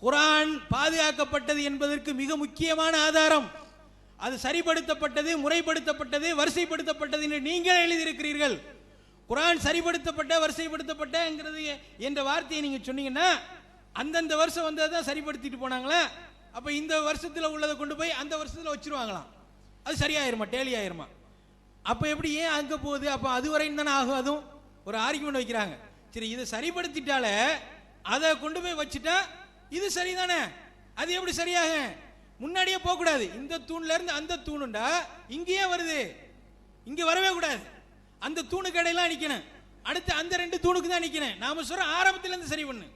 குர்ஆன் பாதுகாக்கப்பட்டது என்பதற்கு மிக முக்கியமான ஆதாரம். அது சரிப்படுத்தப்பட்டது, முறைப்படுத்தப்பட்டது, வரிசைப்படுத்தப்பட்டது என்று நீங்கள் எழுதியிருக்கிறீர்கள். குர்ஆன் சரிப்படுத்தப்பட்ட வரிசைப்படுத்தப்பட்டங்கிறது என்ற வார்த்தையை நீங்க சொன்னீங்கன்னா அந்தந்த வருஷம் வந்ததான் சரிப்படுத்திட்டு போனாங்களா? அப்ப இந்த வருஷத்துல உள்ளதை கொண்டு போய் அந்த வருஷத்துல வச்சிருவாங்களாம். அது சரியாயிருமா? டேலி ஆயிருமா? அப்ப எப்படி ஏன் அங்க போகுது? அப்ப அதுவரை தானே ஆகும். அதுவும் ஒரு ஆர்குமெண்ட் வைக்கிறாங்க. சரி, இதை சரிப்படுத்திட்டால அதை கொண்டு போய் வச்சுட்டா இது சரிதானே? அது எப்படி சரியாக? முன்னாடியே போக கூடாது. இந்த தூண்ல இருந்து அந்த தூணுண்டா இங்கேயே வருது, இங்க வரவே கூடாது. அந்த தூணுக்கு இடையெல்லாம் நிக்கணும். அடுத்து அந்த 2 தூணுக்கு தான் நிக்கணும். நாம சொல்ற ஆரம்பத்துல இருந்து சரி பண்ணு.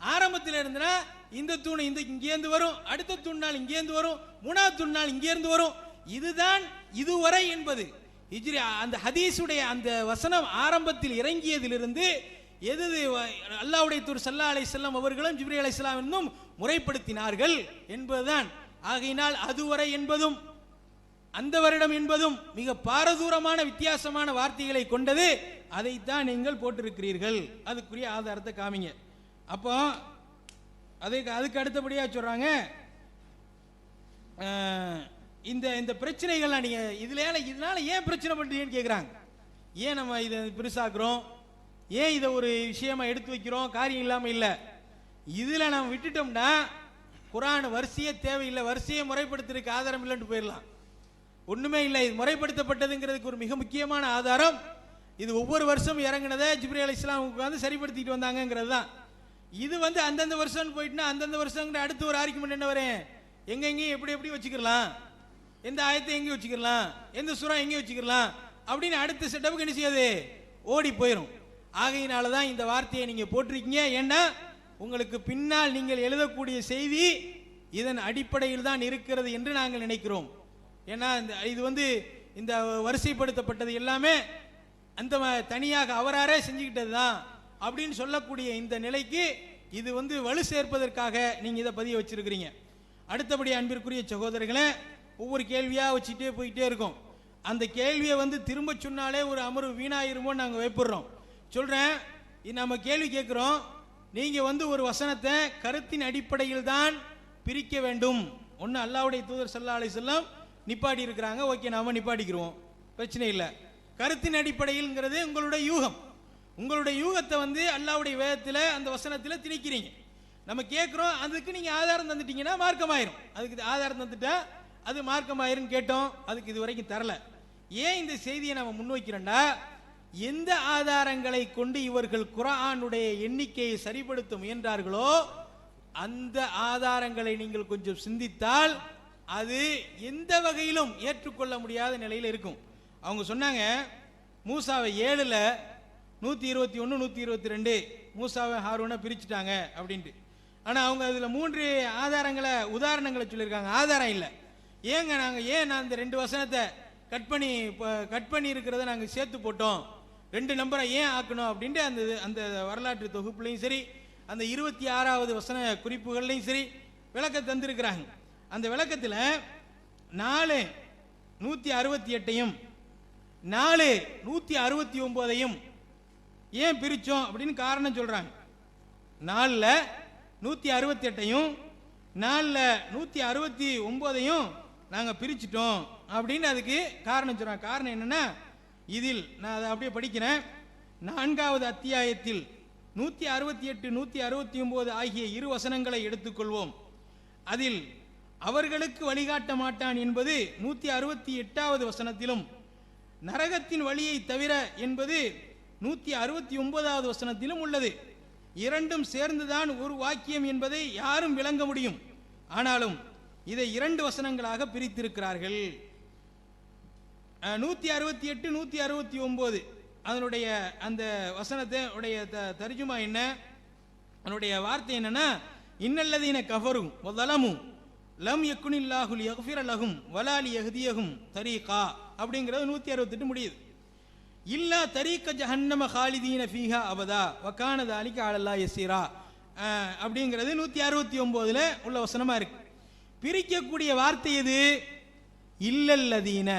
ஆரம்பத்தில் இருந்துனா இந்த தூண் இங்கே இருந்து வரும், அடுத்த தூணால் இங்கே இருந்து வரும், 3வது தூணால் இங்கே இருந்து வரும். இதுதான் இதுவரை என்பது. ஹிஜ்ரி அந்த ஹதீஸுடைய அந்த வசனம் ஆரம்பத்தில் இறங்கியதிலிருந்து எது அல்லாஹ்வுடைய தூதர் ஸல்லல்லாஹு அலைஹி வஸல்லம் அவர்களும் ஜிப்ரீல் அலைஹிஸ்ஸலாம் என்னும் முறைப்படுத்தினார்கள் என்பதுதான். ஆகையினால் அதுவரை என்பதும் அந்த வருடம் என்பதும் மிக பாரதூரமான வித்தியாசமான வார்த்தைகளை கொண்டது. அதைத்தான் நீங்கள் போட்டிருக்கிறீர்கள். அதுக்குரிய ஆதாரத்தை காமிங்க. அப்போ அதுக்கு அடுத்தபடியா சொல்றாங்க, இந்த இந்த பிரச்சனைகள்லாம் நீங்க இதனால ஏன் பிரச்சனை பண்றீங்கன்னு கேட்குறாங்க. ஏன் நம்ம இதை பெருசாக்குறோம், ஏன் இதை ஒரு விஷயமா எடுத்து வைக்கிறோம்? காரியம் இல்லாமல் இல்லை. இதில் நம்ம விட்டுட்டோம்னா குர்ஆன் வரிசையே தேவையில்லை, வரிசையை முறைப்படுத்துறதுக்கு ஆதாரம் இல்லைன்னு போயிடலாம். ஒன்றுமே இல்லை. இது முறைப்படுத்தப்பட்டதுங்கிறதுக்கு ஒரு மிக முக்கியமான ஆதாரம் இது ஒவ்வொரு வருஷம் இறங்கினதை ஜிப்ரீல் அலைஹிஸ்ஸலாம் உட்காந்து சரிப்படுத்திட்டு வந்தாங்கிறது தான். இது அந்தந்த வருஷம் போயிட்டுனா அந்தந்த வருஷங்கிற அடுத்து ஒரு ஆர்குமெண்ட் என்ன வரும், எங்கெங்கேயும் எப்படி எப்படி வச்சுக்கலாம், எந்த ஆயத்தை எங்கே வச்சுக்கலாம், எந்த சூறா எங்கே வச்சுக்கலாம் அப்படின்னு அடுத்த செட்டப்புக்கு என்ன செய்யாது, ஓடி போயிடும். ஆகையினால தான் இந்த வார்த்தையை நீங்கள் போட்டிருக்கீங்க. ஏன்னா உங்களுக்கு பின்னால் நீங்கள் எழுதக்கூடிய செய்தி இதன் அடிப்படையில் தான் இருக்கிறது என்று நாங்கள் நினைக்கிறோம். ஏன்னா இது இந்த வரிசைப்படுத்தப்பட்டது எல்லாமே அந்த தனியாக அவராரே செஞ்சுக்கிட்டது தான் அப்படின்னு சொல்லக்கூடிய இந்த நிலைக்கு இது வலு சேர்ப்பதற்காக நீங்கள் இதை பதிய வச்சிருக்கிறீங்க. அடுத்தபடி அன்பிற்குரிய சகோதரர்களே, ஒவ்வொரு கேள்வியாக வச்சுட்டே போயிட்டே இருக்கோம். அந்த கேள்வியை திரும்ப சொன்னாலே ஒரு அமர்வு வீணாயிருமோன்னு நாங்கள் வைப்படுறோம். சொல்கிறேன், நம்ம கேள்வி கேட்குறோம், நீங்கள் ஒரு வசனத்தை கருத்தின் அடிப்படையில் தான் பிரிக்க வேண்டும். ஒன்று அல்லாஹ்வுடைய தூதர் ஸல்லல்லாஹு அலைஹி வஸல்லம் நிப்பாட்டி இருக்கிறாங்க, ஓகே நாம நிப்பாட்டிக்கிறோம், பிரச்சனை இல்லை. கருத்தின் அடிப்படையில்ங்கிறது உங்களுடைய யூகம். உங்களுடைய யூகத்தை அல்லாஹ்வுடைய வேதத்தில் அந்த வசனத்தில் திணிக்கிறீங்க. நம்ம கேட்குறோம், அதுக்கு நீங்கள் ஆதாரம் தந்துட்டீங்கன்னா மார்க்கமாயிரும். அதுக்கு ஆதாரம் தந்துட்டா அது மார்க்கமாயிரும் கேட்டோம், அதுக்கு இது வரைக்கும் தரல. ஏன் இந்த செய்தியை நம்ம முன்வைக்கிறோம்னா, எந்த ஆதாரங்களை கொண்டு இவர்கள் குர்ஆனுடைய எண்ணிக்கையை சரிப்படுத்த முயன்றார்களோ அந்த ஆதாரங்களை நீங்கள் கொஞ்சம் சிந்தித்தால் அது எந்த வகையிலும் ஏற்றுக்கொள்ள முடியாத நிலையில் இருக்கும். அவங்க சொன்னாங்க, மூசாவை 7ல் 121 122 மூசாவை ஹாரூனை பிரிச்சுட்டாங்க அப்படின்ட்டு. ஆனால் அவங்க அதில் 3 உதாரணங்களை சொல்லியிருக்காங்க. ஆதாரம் இல்லை. ஏன் நான் இந்த 2 வசனத்தை கட் பண்ணி இருக்கிறத நாங்கள் சேர்த்து போட்டோம், 2 நம்பரை ஏன் ஆக்கணும் அப்படின்ட்டு அந்த வரலாற்று தொகுப்புலையும் சரி, அந்த 26வது வசன குறிப்புகள்லையும் சரி விளக்கம் தந்திருக்கிறாங்க. அந்த விளக்கத்தில் 4 168ஐயும் 4 169ஐயும் ஏன் பிரித்தோம் அப்படின்னு காரணம் சொல்கிறாங்க. 4ல் 168ஐயும் 4ல் 169ஐயும் நாங்கள் பிரிச்சிட்டோம் அப்படின்னு அதுக்கு காரணம் சொல்கிறாங்க. காரணம் என்னென்னா, இதில் நான் அதை அப்படியே படிக்கிறேன். 4வது அத்தியாயத்தில் 168 169 ஆகிய 2 வசனங்களை எடுத்துக்கொள்வோம். அதில் அவர்களுக்கு வழிகாட்ட மாட்டான் என்பது 168வது வசனத்திலும், நரகத்தின் வழியை தவிர என்பது 169வது வசனத்திலும் உள்ளது. இரண்டும் சேர்ந்துதான் ஒரு வாக்கியம் என்பதை யாரும் விளங்க முடியும். ஆனாலும் இதை 2 வசனங்களாக பிரித்திருக்கிறார்கள். 168 169 அதனுடைய அந்த வசனத்தை தர்ஜுமா என்ன, அதனுடைய வார்த்தை என்னன்னா, இன்னல்லதீன கஃபரு வஸலமு லம் யகுனில்லாஹு லியக்ஃபிர லஹும் வலா லியஹ்தியஹும் தரீகா அப்படிங்கிறது 168 முடியுது. இல்லா தரீக ஜஹன்னம காலிதீன ஃபீஹா அபதா வகான தாலிக அலல்லாஹ் யஸீரா அப்படிங்கிறது 169ல் உள்ள வசனமா இருக்கு. பிரிக்கக்கூடிய வார்த்தை எது? இல்லல்லதீன,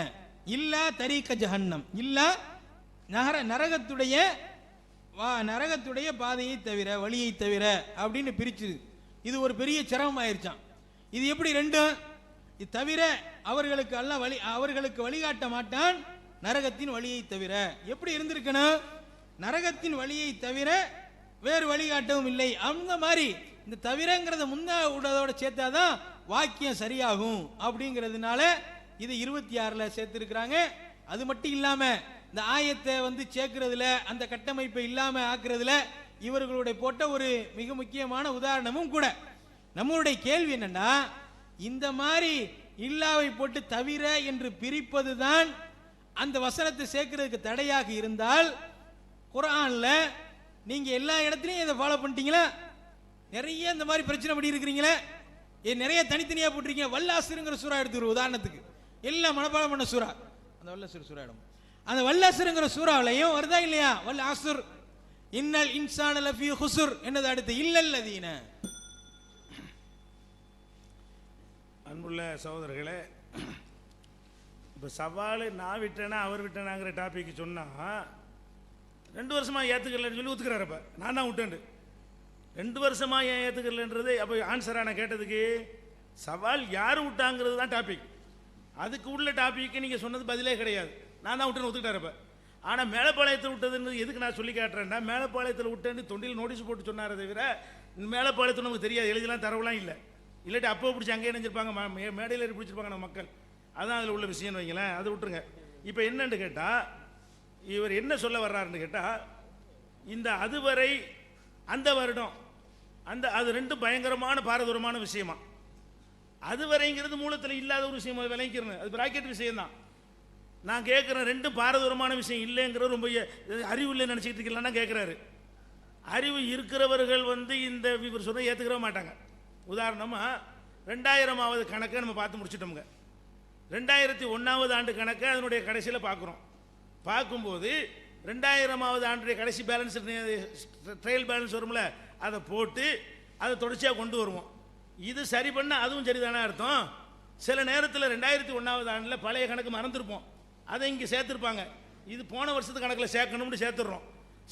இல்லா தரீக ஜஹன்னம், இல்லா நரகத்துடைய பாதையை தவிர, வழியை தவிர அப்படின்னு பிரிச்சுது. இது ஒரு பெரிய சிரமம் ஆயிருச்சான். இது எப்படி ரெண்டும்? இது தவிர அவர்களுக்கு வழிகாட்ட மாட்டான், நரகத்தின் வழியை தவிர. எப்படி இருந்திருக்கணும்? நரகத்தின் வழியை தவிர வேறு வழிகாட்டவும் இல்லை. அந்த மாதிரி இந்த தவிரங்கிறத முன்னோட சேர்த்தாதான் வாக்கியம் சரியாகும் அப்படிங்கிறதுனால இது 26ல் சேர்த்திருக்கிறாங்க. அது மட்டும் இல்லாம இந்த ஆயத்தை சேர்க்கிறதுல, அந்த கட்டமைப்பை இல்லாம ஆக்குறதுல இவர்களுடைய போட்ட ஒரு மிக முக்கியமான உதாரணமும் கூட. நம்மளுடைய கேள்வி என்னன்னா, இந்த மாதிரி இல்லாவை போட்டு தவிர என்று பிரிப்பது தான் அந்த வசனத்தை சேர்க்கிறதுக்கு தடையாக இருந்தால், குர்ஆன்ல நீங்க எல்லா இடத்துலையும் இதை ஃபாலோ பண்ணிட்டீங்களா? நிறைய இந்த மாதிரி பிரச்சனை பண்ணி இருக்கிறீங்களே, நிறைய தனித்தனியா போட்டிருக்கீங்க. வல்லாசிருங்கிற சூறா எடுத்துக்கிறோம் உதாரணத்துக்கு, எல்லாம் மனப்பாடம் பண்ண சூறா, அந்த வல்லாசிறு சூறா இடம் அந்த வல்லசுருங்கிற சூறாவிலையும் வருதா இல்லையா? வல் அஸ்ர் இன்னல் இன்சான லஃபீ ஹுஸ்ர் என்னது அடுத்து இல்லல்லதீன. அன்புள்ள சகோதரர்களே, இப்போ சவால் நான் விட்டேனா அவர் விட்டேனாங்கிற டாபிக் சொன்னால் 2 வருஷமா ஏற்றுக்கலன்னு சொல்லி ஒத்துக்கிறாரு. அப்போ நான் தான் விட்டேன் 2 வருஷமா ஏன் ஏற்றுக்கலன்றது. அப்போ ஆன்சராக நான் கேட்டதுக்கு சவால் யார் விட்டாங்கிறது தான் டாபிக். அதுக்கு உள்ள டாபிக்கு நீங்கள் சொன்னது பதிலே கிடையாது. நான் தான் விட்டேன்னு ஒத்துக்கிட்டார். அப்போ ஆனால் மேலப்பாளையத்தில் விட்டதுன்னு எதுக்கு நான் சொல்லி காட்டுறேன்னா, மேலப்பாளையத்தில் விட்டேன்னு தொண்டியில் நோட்டீஸ் போட்டு சொன்னாரே தவிர மேலப்பாளையத்தில் நமக்கு தெரியாது, எழுதிலாம் தரவுலாம் இல்லை. இல்லாட்டி அப்போ பிடிச்சி அங்கே இணைஞ்சிருப்பாங்க, மேடையில் ஏறி பிடிச்சிருப்பாங்க நம்ம மக்கள். அதான் அதில் உள்ள விஷயம்னு வைங்களேன். அதை விட்டுருங்க. இப்போ என்னன்னு கேட்டால், இவர் என்ன சொல்ல வர்றாருன்னு கேட்டால், இந்த அதுவரை அந்த வருடம் அது ரெண்டும் பயங்கரமான பாரதூரமான விஷயமா. அதுவரைங்கிறது மூலத்தில் இல்லாத ஒரு விஷயம், விளங்கிக்கிறேன். அது பிராக்கெட் விஷயம்தான். நான் கேட்குறேன், ரெண்டும் பாரதூரமான விஷயம் இல்லைங்கிறது ரொம்ப அறிவு இல்லைன்னு நினச்சிக்கிட்டு இருக்கலாம்னா கேட்குறாரு. அறிவு இருக்கிறவர்கள் இந்த இவர் சொன்ன ஏற்றுக்கவே மாட்டாங்க. உதாரணமாக 2000வது கணக்கை நம்ம பார்த்து முடிச்சிட்டோமுங்க. 2001வது ஆண்டு கணக்கை அதனுடைய கடைசியில் பார்க்குறோம். பார்க்கும்போது 2000வது ஆண்டுடைய கடைசி பேலன்ஸ், ட்ரையல் பேலன்ஸ் வரும்ல, அதை போட்டு அதை தொடர்ச்சியாக கொண்டு வருவோம். இது சரி பண்ண அதுவும் சரிதானே அர்த்தம். சில நேரத்தில் 2001வது ஆண்டில் பழைய கணக்கு மறந்துருப்போம், அதை இங்கே சேர்த்துருப்பாங்க. இது போன வருஷத்து கணக்கில் சேர்க்கணும்னு சேர்த்துடுறோம்.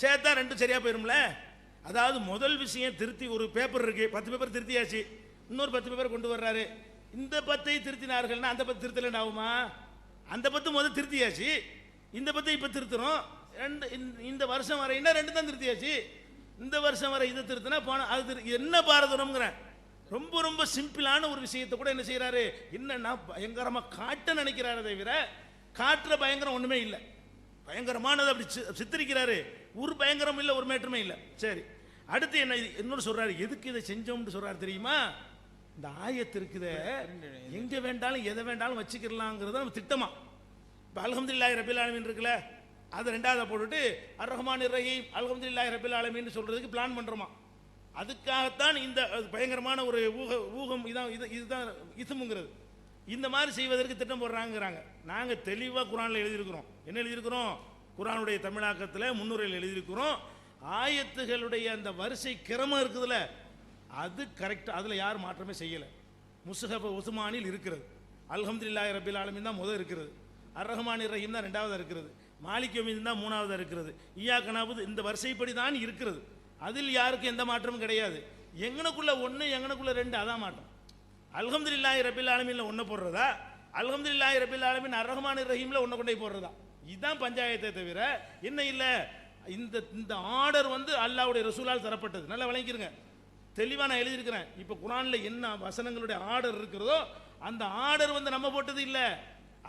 சேர்த்தா ரெண்டும் சரியாக போயிரும்ல. அதாவது முதல் விஷயம் திருத்தி ஒரு பேப்பர் இருக்குது, 10 பேப்பர் திருத்தியாச்சு, இன்னொரு 10 பேப்பர் கொண்டு வர்றாரு. இந்த 10ஐ திருத்தினார்கள்னா அந்த 10 திருத்தலன்னு ஆகுமா? அந்த 10 முதல் திருத்தியாச்சு, இந்த 10 இப்போ திருத்துறோம். இந்த வருஷம் வரைன்னா 2 தான் திருத்தியாச்சு. இந்த வருஷம் வரை இதை திருத்தினா போன அது என்ன பாரதூரம்ங்கிறேன். ரொம்ப ரொம்ப சிம்பிளான ஒரு விஷயத்தை கூட என்ன செய்யறாரு, என்னன்னா பயங்கரமாக காட்ட நினைக்கிறாரு தவிர காட்டுற பயங்கரம் ஒன்றுமே இல்லை. பயங்கரமானது அப்படி சித்தரிக்கிறாரு. ஒரு பயங்கரம் இல்லை, ஒரு மேற்றமே இல்லை. சரி, அடுத்து என்ன இன்னொரு சொல்றாரு, எதுக்கு இதை செஞ்சோம்னு சொல்றாரு தெரியுமா? இந்த ஆயத்து இருக்குதே, எங்க வேண்டாலும் எதை வேண்டாலும் வச்சுக்கலாங்கிறது நம்ம திட்டமா. இப்போ அல்ஹம்துலில்லாஹி ரபில் ஆலமீன் இருக்குல்ல, அதை 2வது போட்டுட்டு அர் ரஹ்மானிர் ரஹீம் அல்ஹம்துலில்லாஹி ரபில் ஆலமீன் சொல்றதுக்கு பிளான் பண்றோமா. அதுக்காகத்தான் இந்த பயங்கரமான ஒரு ஊகம் இதுதான் இசுமுங்கிறது. இந்த மாதிரி செய்வதற்கு திட்டம் போடுறாங்கிறாங்க. நாங்கள் தெளிவாக குரானில் எழுதியிருக்கிறோம். என்ன எழுதியிருக்கிறோம்? குரானுடைய தமிழாக்கத்தில் முன்னுரையில் எழுதியிருக்கிறோம். ஆயத்துகளுடைய அந்த வரிசை கிரமம் இருக்குதுல்ல, அது கரெக்ட். அதில் யாரும் மாற்றமே செய்யலை. முஸ்ஹப் உஸ்மானில் இருக்கிறது. அல்ஹம்துலில்லாஹி ரபில் ஆலமீன் தான் முதல் இருக்கிறது. அர் ரஹ்மானிர் ரஹீம் தான் 2வது இருக்கிறது. மாலிக் யௌமிதீன் தான் 3வது இருக்கிறது. இய்யாக நஅபுது இந்த வரிசைப்படி தான் இருக்கிறது. அதில் யாருக்கும் எந்த மாற்றமும் கிடையாது. எங்கனுக்குள்ள 1 எங்கனுக்குள்ள 2 அதான் மாற்றம். அல்ஹம்துலில்லாஹி ரபில் ஆலமீன்ல 1 போடுறதா, அல்ஹம்துலில்லாஹி ரபில் ஆலமீன் அர் ரஹ்மானிர் ரஹீம்ல 1 கொண்டே போடுறதா, இதுதான் பஞ்சாயத்தை தவிர என்ன இல்லை. இந்த ஆர்டர் அல்லாஹ்வுடைய ரசூலால் தரப்பட்டது. நல்லா விளங்கிக்கிறங்க. தெளிவாக நான் எழுதியிருக்கிறேன். இப்போ குரானில் என்ன வசனங்களுடைய ஆர்டர் இருக்கிறதோ அந்த ஆர்டர் நம்ம போட்டது இல்லை.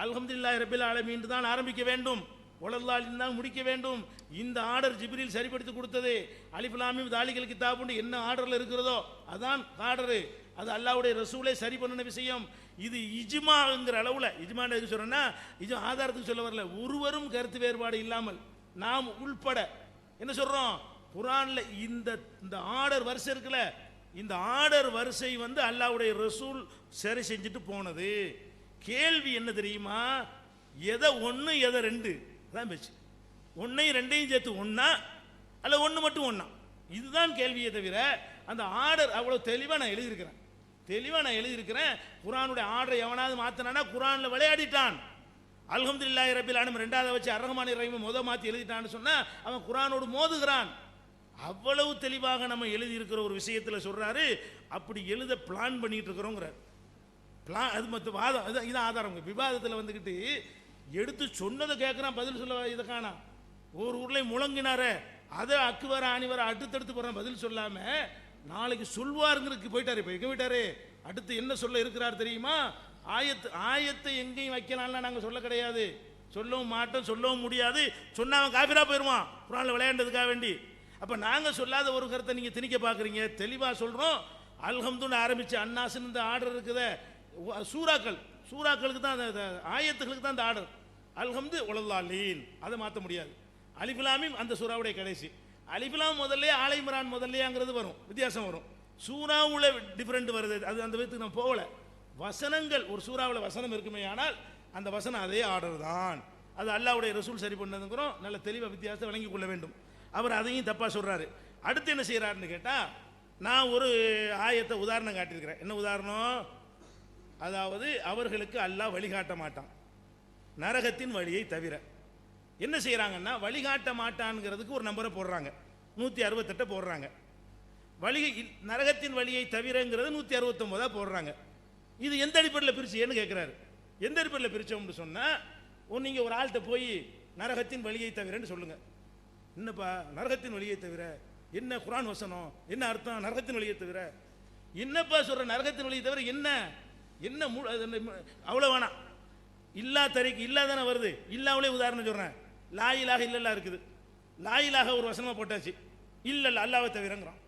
அல்ஹம்துலில்லாஹி ரபில் ஆலமீன் தான் ஆரம்பிக்க வேண்டும், வலல்லாஹின் தான் முடிக்க வேண்டும். இந்த ஆர்டர் ஜிப்ரீல் சரிப்படுத்தி கொடுத்தது. அலிஃப் லாம் மீம் தாலிகல் கிதாபுன்னு என்ன ஆர்டரில் இருக்கிறதோ அதான் ஆர்டரு. அது அல்லாஹ்வுடைய ரசூலை சரி பண்ணின விஷயம். இது இஜ்மாங்கிற அளவில், இஜ்மான்னு எதுக்கு சொல்றேன்னா, இது ஆதாரத்துக்கு சொல்ல வரல, ஒருவரும் கருத்து வேறுபாடு இல்லாமல் நாம் உள்பட என்ன சொல்றோம், குரான்ல இந்த ஆர்டர் வரிசை இருக்குல்ல, இந்த ஆர்டர் வரிசை அல்லாஹ்வுடைய ரசூல் சரி செஞ்சுட்டு போனது. கேள்வி என்ன தெரியுமா, எதை 1 எதை 2 தான் பேச்சு. 1ஐயும் 2ஐயும் சேர்த்து 1 அல்ல 1 மட்டும் 1, இதுதான் கேள்வியை தவிர அந்த ஆர்டர் அவ்வளோ தெளிவாக நான் எழுதியிருக்கிறேன். குரானுடைய ஆர்டரை எவனாவது மாத்தினானா குரானில் விளையாடிட்டான். அல்ஹம்துலில்லாஹி ரபில் ஆலமீன் 2வது வச்சு அர் ரஹ்மானிர் ரஹீம் மாற்றி எழுதிட்டான்னு சொன்னா அவன் குரானோடு மோதுகிறான். அவ்வளவு தெளிவாக நம்ம எழுதியிருக்கிற ஒரு விஷயத்தில் சொல்றாரு, அப்படி எழுத பிளான் பண்ணிட்டு இருக்கிறோங்கிறார். பிளான் அது மற்ற வாதம் இதான் ஆதாரம். விவாதத்தில் வந்துக்கிட்டு எடுத்து சொன்னதை கேட்குறான், பதில் சொல்ல இதை காணா. ஒரு ஊர்லேயும் முழங்கினார அதை அக்குவர ஆணிவர அடுத்தடுத்து போகிறான், பதில் சொல்லாம நாளைக்கு சொல்வாருங்கிறதுக்கு போயிட்டாரு. இப்போ எங்கே போயிட்டாரு, அடுத்து என்ன சொல்ல இருக்கிறார் தெரியுமா? ஆயத்தை எங்கேயும் வைக்கலாம்லாம் நாங்கள் சொல்ல கிடையாது, சொல்லவும் மாட்டோம், சொல்லவும் முடியாது. சொன்னா அவன் காபிரா போயிடுவான் குரானில் விளையாண்டதுக்காக வேண்டி. அப்போ நாங்கள் சொல்லாத ஒரு கருத்தை நீங்கள் திணிக்க பார்க்குறீங்க. தெளிவாக சொல்கிறோம். அல்ஹம்துன்னு ஆரம்பித்து அன்னாசுன்னு இந்த ஆர்டர் இருக்குதே, சூறாக்களுக்கு தான் அந்த ஆயத்துகளுக்கு தான் அந்த ஆர்டர். அல்ஹம்து வலல்லாஹீன் அதை மாற்ற முடியாது. அலிஃப் லாம் மீம் அந்த சூறாவுடைய கடைசி. அலிஃப் லாம் முதல்ல ஆல இம்ரான் முதல்லையாங்கிறது வரும், வித்தியாசம் வரும். சூறாவுல டிஃப்ரெண்ட் வருது, அது அந்த விதத்துக்கு நம்ம போகல. வசனங்கள் ஒரு சூறாவில் வசனம் இருக்குமே ஆனால் அந்த வசனம் அதே ஆர்டர் தான். அது அல்லாஹ்வுடைய ரசூல் சரி பண்ணதுங்கிறோம். நல்ல தெளிவாக வித்தியாசத்தை வழங்கி கொள்ள வேண்டும். அவர் அதையும் தப்பாக சொல்கிறாரு. அடுத்து என்ன செய்கிறாருன்னு கேட்டால், நான் ஒரு ஆயத்தை உதாரணம் காட்டியிருக்கிறேன். என்ன உதாரணம்? அதாவது அவர்களுக்கு அல்லாஹ் வழிகாட்ட மாட்டான் நரகத்தின் வழியை தவிர. என்ன செய்கிறாங்கன்னா, வழிகாட்ட மாட்டான்ங்கிறதுக்கு ஒரு நம்பரை போடுறாங்க, 168 போடுறாங்க. நரகத்தின் வழியை தவிரங்கிறது 169 போடுறாங்க. இது எந்த அடிப்படையில் பிரிச்சுன்னு கேட்குறாரு. எந்த அடிப்படையில் பிரித்தோம்னு சொன்னால், நீங்கள் ஒரு ஆள்கிட்ட போய் நரகத்தின் வழியை தவிரன்னு சொல்லுங்க. என்னப்பா நரகத்தின் வழியை தவிர என்ன? குர்ஆன் வசனம் என்ன அர்த்தம்? நரகத்தின் வழியை தவிர என்னப்பா சொல்ற? நரகத்தின் வழியை தவிர என்ன என்ன? அவ்வளோ வேணாம். இல்லா தரிக்கு இல்லாதானே வருது. இல்லாமலே உதாரணம் சொல்கிறேன். லா இலாஹ இல்லல்லா இருக்குது. லா இலாஹ ஒரு வசனமாக போட்டாச்சு. இல்லல்ல அல்லாஹ்வை தவிரங்கிறோம்.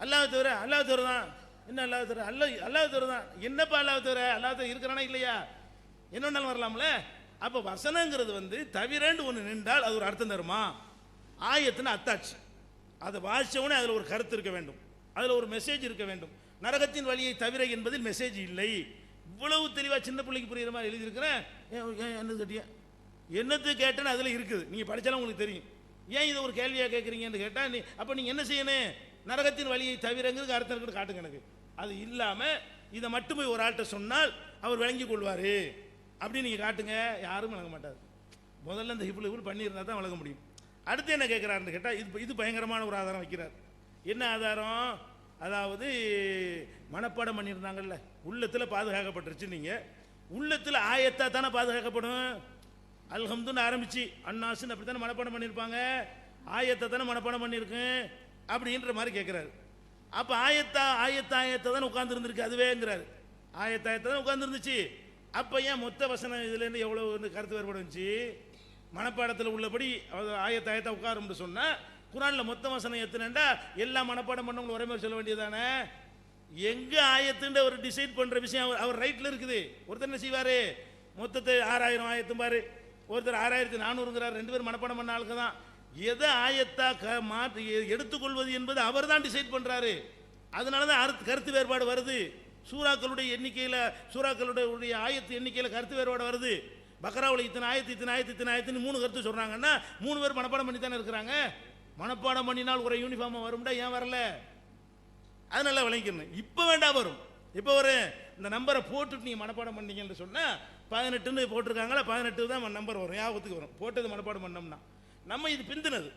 அல்லாஹ்வை தவிர அல்லாஹ் தவிர தான். என்ன அல்லாஹ் தவிர? அல்லாஹ் தவிர தான். என்னப்பா அல்லாஹ் தவிர? அல்லாஹ் தவிர இருக்கிறானா இல்லையா? என்ன வேணாலும் வரலாம்ல. அப்போ வசனங்கிறது தவிரன்னு ஒன்று நின்றால் அது ஒரு அர்த்தம் தருமா? ஆயத்துன்னு அத்தாச்சு. அதை வாசிச்சவனே அதில் ஒரு கருத்து இருக்க வேண்டும், அதில் ஒரு மெசேஜ் இருக்க வேண்டும். நரகத்தின் வழியை தவிர என்பதில் மெசேஜ் இல்லை. இவ்வளவு தெளிவாக சின்ன பிள்ளைக்கு புரியுற மாதிரி எழுதியிருக்கிறேன். என்ன கேட்டியா? என்னத்து கேட்டேன்னு அதில் இருக்குது. நீங்கள் படித்தாலும் உங்களுக்கு தெரியும். ஏன் இதை ஒரு கேள்வியாக கேட்குறீங்கன்னு கேட்டால், அப்போ நீங்கள் என்ன செய்யணும்? நரகத்தின் வழியை தவிரங்கிறது அர்த்தம் இருக்குன்னு காட்டுங்க எனக்கு. அது இல்லாமல் இதை மட்டும் போய் ஒரு ஆள்கிட்ட சொன்னால் அவர் விளங்கி கொள்வார் அப்படின்னு நீங்கள் காட்டுங்க. யாரும் வழங்க மாட்டார். முதல்ல இந்த ஹிப்புல் பண்ணியிருந்தா தான் வழங்க முடியும். அடுத்து என்ன கேட்குறாருன்னு கேட்டால், இது பயங்கரமான ஒரு ஆதாரம் வைக்கிறார். என்ன ஆதாரம்? அதாவது மனப்பாடம் பண்ணியிருந்தாங்கல்ல, உள்ளத்தில் பாதுகாக்கப்பட்டுருச்சு. நீங்கள் உள்ளத்தில் ஆயத்தா தானே பாதுகாக்கப்படும். அல்ஹம்துன்னு ஆரம்பிச்சு அன்னாசுன்னு அப்படி தானே மனப்பாடம் பண்ணியிருப்பாங்க. ஆயத்தை தானே மனப்பாடம் பண்ணியிருக்கேன் அப்படின்ற மாதிரி கேட்குறாரு. அப்போ ஆயத்தை தானே உட்காந்துருந்துருக்கு அதுவேங்கிறாரு. ஆயத்தை தான் உட்காந்துருந்துச்சு. அப்போ ஏன் மொத்த வசனம் இதுலேருந்து எவ்வளோ கருத்து வேறுபாடு வந்துச்சு? மனப்பாடத்தில் உள்ளபடி ஆயத்தை உட்காரும்னு சொன்னால், குர்ஆனில் மொத்த வசனம் எத்தனைண்டா எல்லாம் மனப்பாடம் பண்ணவங்க ஒரே மாதிரி சொல்ல வேண்டியதானே? எங்கே ஆயத்துன்ற ஒரு டிசைட் பண்ணுற விஷயம் அவர் ரைட்டில் இருக்குது. ஒருத்தர் என்ன செய்வார்? மொத்தத்தை 6000 ஆயத்தும் பாரு, ஒருத்தர் 6400ங்கிறார். 2 பேரும் மனப்பாடம் பண்ண ஆளுக்கு தான். எதை ஆயத்தா மாற்றி எடுத்துக்கொள்வது என்பது அவர் தான் டிசைட் பண்ணுறாரு. அதனால தான் கருத்து வேறுபாடு வருது. சூறாக்களுடைய எண்ணிக்கையில், சூறாக்களுடைய ஆயத்து எண்ணிக்கையில் கருத்து வேறுபாடு வருது. பக்ராவில் இத்தனை ஆயத்துன்னு 3 கருத்து சொல்கிறாங்கன்னா 3 பேர் மனப்பாடம் பண்ணி தானே இருக்கிறாங்க. மனப்பாடம் பண்ணினால் ஒரு யூனிஃபார்மாக வரும்டா, ஏன் வரல? அது நல்லா விளங்கிக்கணும். இப்போ வேண்டாம் வரும். இப்போ வரும். இந்த நம்பரை போட்டுட்டு நீங்கள் மனப்பாடம் பண்ணீங்கன்னு சொன்னால் 18ன்னு போட்டிருக்காங்களா, 18 தான் நம்பர் வரும், ஞாபகத்துக்கு வரும். போட்டது மனப்பாடம் பண்ணோம்னா நம்ம இது பிந்தினது.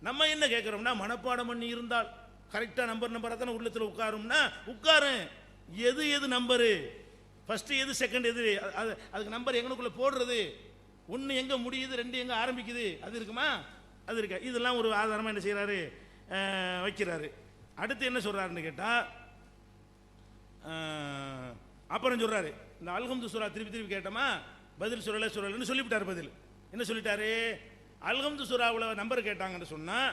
நம்ம என்ன கேட்குறோம்னா, மனப்பாடம் பண்ணி இருந்தால் கரெக்டாக நம்பராக தானே உள்ளத்தில் உட்காரும்னா உட்காரும். எது நம்பரு ஃபஸ்ட்டு, எது செகண்ட், எது அதுக்கு நம்பர் எங்கனுக்குள்ளே போடுறது? 1 எங்கே முடியுது, 2 எங்கே ஆரம்பிக்குது, அது இருக்குமா? அது இருக்கா? இதெல்லாம் ஒரு ஆதாரமாக என்ன செய்கிறாரு? வைக்கிறாரு. அடுத்து என்ன சொல்கிறாருன்னு கேட்டால், அப்புறம் சொல்கிறாரு, இந்த அல்ஹம்து சூரா திருப்பி கேட்டோமா, பதில் சொல்லலைன்னு சொல்லிவிட்டார். பதில் என்ன சொல்லிட்டாரு? அல்ஹம்து சூராவில் நம்பர் கேட்டாங்கன்னு சொன்னால்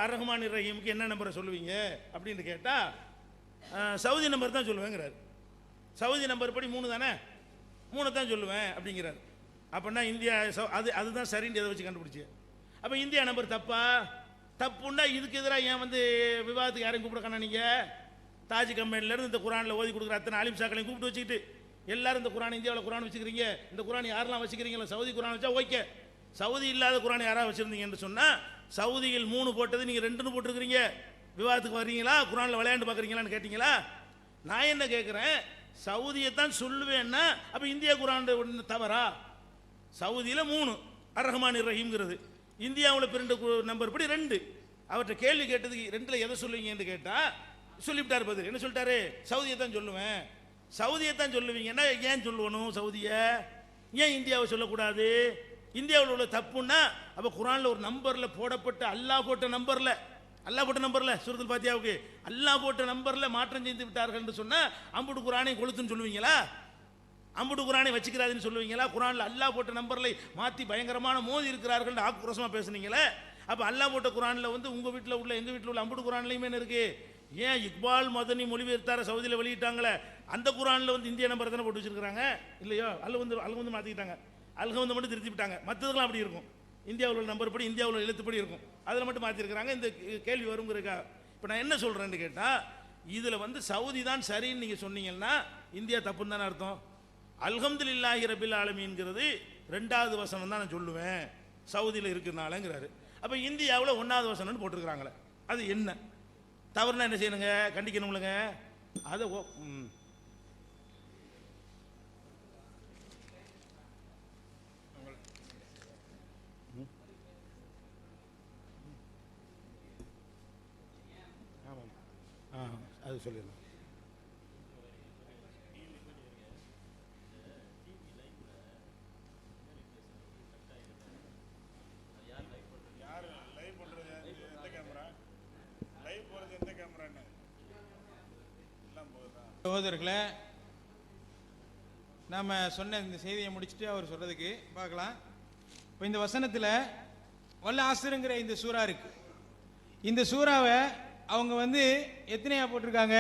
அர்ரஹ்மான் ரஹீமுக்கு என்ன நம்பரை சொல்லுவீங்க அப்படின்னு கேட்டால், சவுதி நம்பர் தான் சொல்லுவேங்கிறார். சவுதி நம்பர் படி 3 தானே, 3 தான் சொல்லுவேன் அப்படிங்கிறார். அப்படின்னா இந்தியா அதுதான் சரின்னு எதை வச்சு கண்டுபிடிச்சி? அப்போ இந்தியா நம்பர் தப்புன்னா இதுக்கு எதிராக ஏன் விவாதத்துக்கு யாரையும் கூப்பிடக்கான? நீங்கள் தாஜ் கம்பெனிலேருந்து இந்த குரானில் ஓதி கொடுக்குற அத்தனை ஆலிம் சாக்களையும் கூப்பிட்டு வச்சுக்கிட்டு எல்லாரும் இந்த குரான், இந்தியாவில் குரான் வச்சுக்கிறீங்க, இந்த குரான் யாரெல்லாம் வச்சுக்கிறீங்களா? சவுதி குரான் வச்சா ஓகே. சவுதி இல்லாத குரான் யாராவது வச்சுருந்தீங்கன்னு சொன்னால், சவுதியில் 3 போட்டது நீங்கள் 2ன்னு போட்டிருக்கிறீங்க. விவாதத்துக்கு வர்றீங்களா? குரானில் விளையாண்டு பார்க்குறீங்களான்னு கேட்டிங்களா? நான் என்ன கேட்குறேன், சவுதியை தான் சொல்லுவேன்னா அப்போ இந்தியா குரான் தவறா? சவுதியில் 3 அர்ரஹ்மான் ரஹீம்ங்கிறது, இந்தியாவில் 2 நம்பர் படி 2. அவர்கிட்ட கேள்வி கேட்டதுக்கு 2ல் எதை சொல்லுவீங்கன்னு கேட்டால் சொல்லிவிட்டார். பதில் என்ன சொல்லிட்டாரு? சவுதியை தான் சொல்லுவேன். சவுதியை தான் சொல்லுவீங்கன்னா ஏன் சொல்லணும் சவுதியை? ஏன் இந்தியாவை சொல்லக்கூடாது? இந்தியாவில் உள்ள தப்புன்னா அப்போ குரானில் ஒரு நம்பரில் போடப்பட்ட அல்லாஹ் போட்ட நம்பரில் சூரத்துல் ஃபாத்தியாவுக்கு அல்லாஹ் போட்ட நம்பரில் மாற்றம் செய்து விட்டார்கள் என்று சொன்னால் அம்புட்டு குரானை கொளுத்துன்னு சொல்லுவீங்களா? அம்புட்டு குரானை வச்சுக்கிறாதுன்னு சொல்லுவீங்களா? குரானில் அல்லாஹ் போட்ட நம்பரில் மாற்றி பயங்கரமான மோதி இருக்கிறார்கள் ஆக்ரோஷமாக பேசுனீங்களே. அப்போ அல்லாஹ் போட்ட குரானில் உங்கள் வீட்டில் உள்ள எங்கள் வீட்டில் உள்ள அம்புட்டு குரான்லையுமே என்ன இருக்குது? ஏன் இக்பால் மதனி மொழிபெயர்த்தார சவுதியில் வெளியிட்டாங்களே அந்த குரானில் இந்திய நம்பர் தானே போட்டு வச்சிருக்கிறாங்க இல்லையோ? அல்ல மாற்றிக்கிட்டாங்க. அல்ஹம்து மட்டும் திருத்தி விட்டாங்க. மற்றதுலாம் அப்படி இருக்கும். இந்தியாவில் உள்ள நம்பர் படி, இந்தியாவில் உள்ள எழுத்துப்படி இருக்கும். அதில் மட்டும் மாற்றிருக்கிறாங்க. இந்த கேள்வி வருங்கிறக்கா இப்போ நான் என்ன சொல்கிறேன்னு கேட்டால், இதில் சவுதி தான் சரின்னு நீங்கள் சொன்னீங்கன்னா இந்தியா தப்புன்னு தானே அர்த்தம். அல்ஹம்துலில்லாஹி ரபில் ஆலமீன்ங்கிறது 2வது வசனம் தான் நான் சொல்லுவேன் சவுதியில் இருக்கிறனாலங்கிறாரு. அப்போ இந்தியாவில் 1வது வசனம்னு போட்டிருக்கிறாங்களே, அது என்ன தவறுனா என்ன செய்யணுங்க? கண்டிக்கணும்லங்க. அதை அது சொல்லிடலாம். சகோதரர்களே, நாம சொன்ன இந்த செய்தியை முடிச்சுட்டு அவர் சொல்றதுக்கு பார்க்கலாம். இப்போ இந்த வசனத்தில் வல்ல ஆசிருங்கிற இந்த சூறா இருக்கு. இந்த சூறாவை அவங்க எத்தனையா போட்டிருக்காங்க?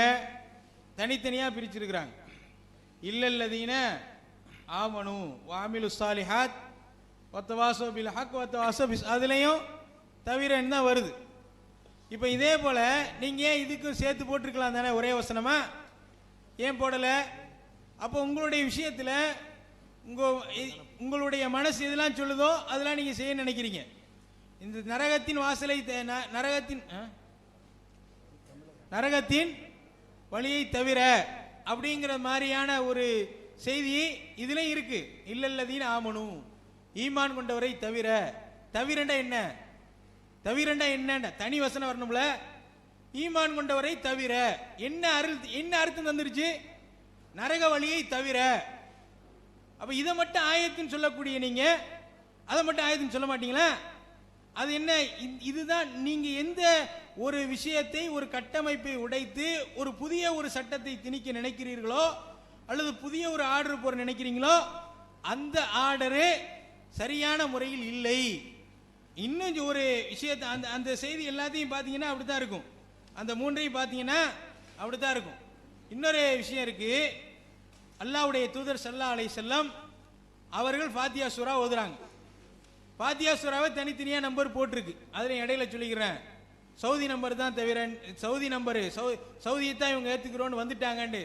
தனித்தனியா பிரிச்சிருக்கிறாங்க. இல்லல்லதீன ஆமனு வாமிலு சாலிஹாத் வத்தவாசோ பில் ஹக் வத்தவாசோ பிஸ், அதுலேயும் தவிரன்னு தான் வருது. இப்போ இதே போல நீங்க ஏன் இதுக்கும் சேர்த்து போட்டிருக்கலாம் தானே ஒரே வசனமா? ஏன் போடல? அப்போ உங்களுடைய விஷயத்தில் உங்களுடைய மனசு எதெல்லாம் சொல்லுதோ அதெல்லாம் நீங்க செய்ய நினைக்கிறீங்க. இந்த நரகத்தின் வாசலை நரகத்தின் வழியை தவிர அப்படிங்கிற மாதிரியான ஒரு செய்தி இதுல இருக்கு. இல்லல்லதீன் ஆமனு, ஈமான் கொண்டவரை தவிர. தவிரண்டா என்ன? தவிரண்டா என்ன? தனி வசனம் வரணும்ல. ஈமான் கொண்டவரை தவிர என்ன அர்த்தம் தந்துருச்சு? நரக வழியை தவிர. அப்ப இதை மட்டும் ஆயத்துன்னு சொல்லக்கூடிய நீங்க அதை மட்டும் ஆயத்துன்னு சொல்ல மாட்டீங்களா? அது என்ன? இதுதான் நீங்க எந்த ஒரு விஷயத்தை, ஒரு கட்டமைப்பை உடைத்து ஒரு புதிய ஒரு சட்டத்தை திணிக்க நினைக்கிறீர்களோ அல்லது புதிய ஒரு ஆர்டர் போற நினைக்கிறீங்களோ அந்த ஆர்டரு சரியான முறையில் இல்லை. இன்னும் ஒரு விஷயத்தை அந்த செய்தி எல்லாத்தையும் பார்த்தீங்கன்னா அப்படித்தான் இருக்கும். அந்த மூன்றையும் பார்த்தீங்கன்னா அப்படித்தான் இருக்கும். இன்னொரு விஷயம் இருக்கு. அல்லாஹ்வுடைய தூதர் ஸல்லல்லாஹு அலைஹி வஸல்லம் அவர்கள் ஃபாத்தியா சூரா ஓதுறாங்க. ஃபாத்தியா சூராவை தனித்தனியா நம்பர் போட்டிருக்கு. அதில் இடையில சொல்லிக்கிறேன், சவுதி நம்பர் தான் தவிர, சவுதி நம்பரு சவுதியை தான் இவங்க ஏற்றுக்கிறோன்னு வந்துட்டாங்கன்னு.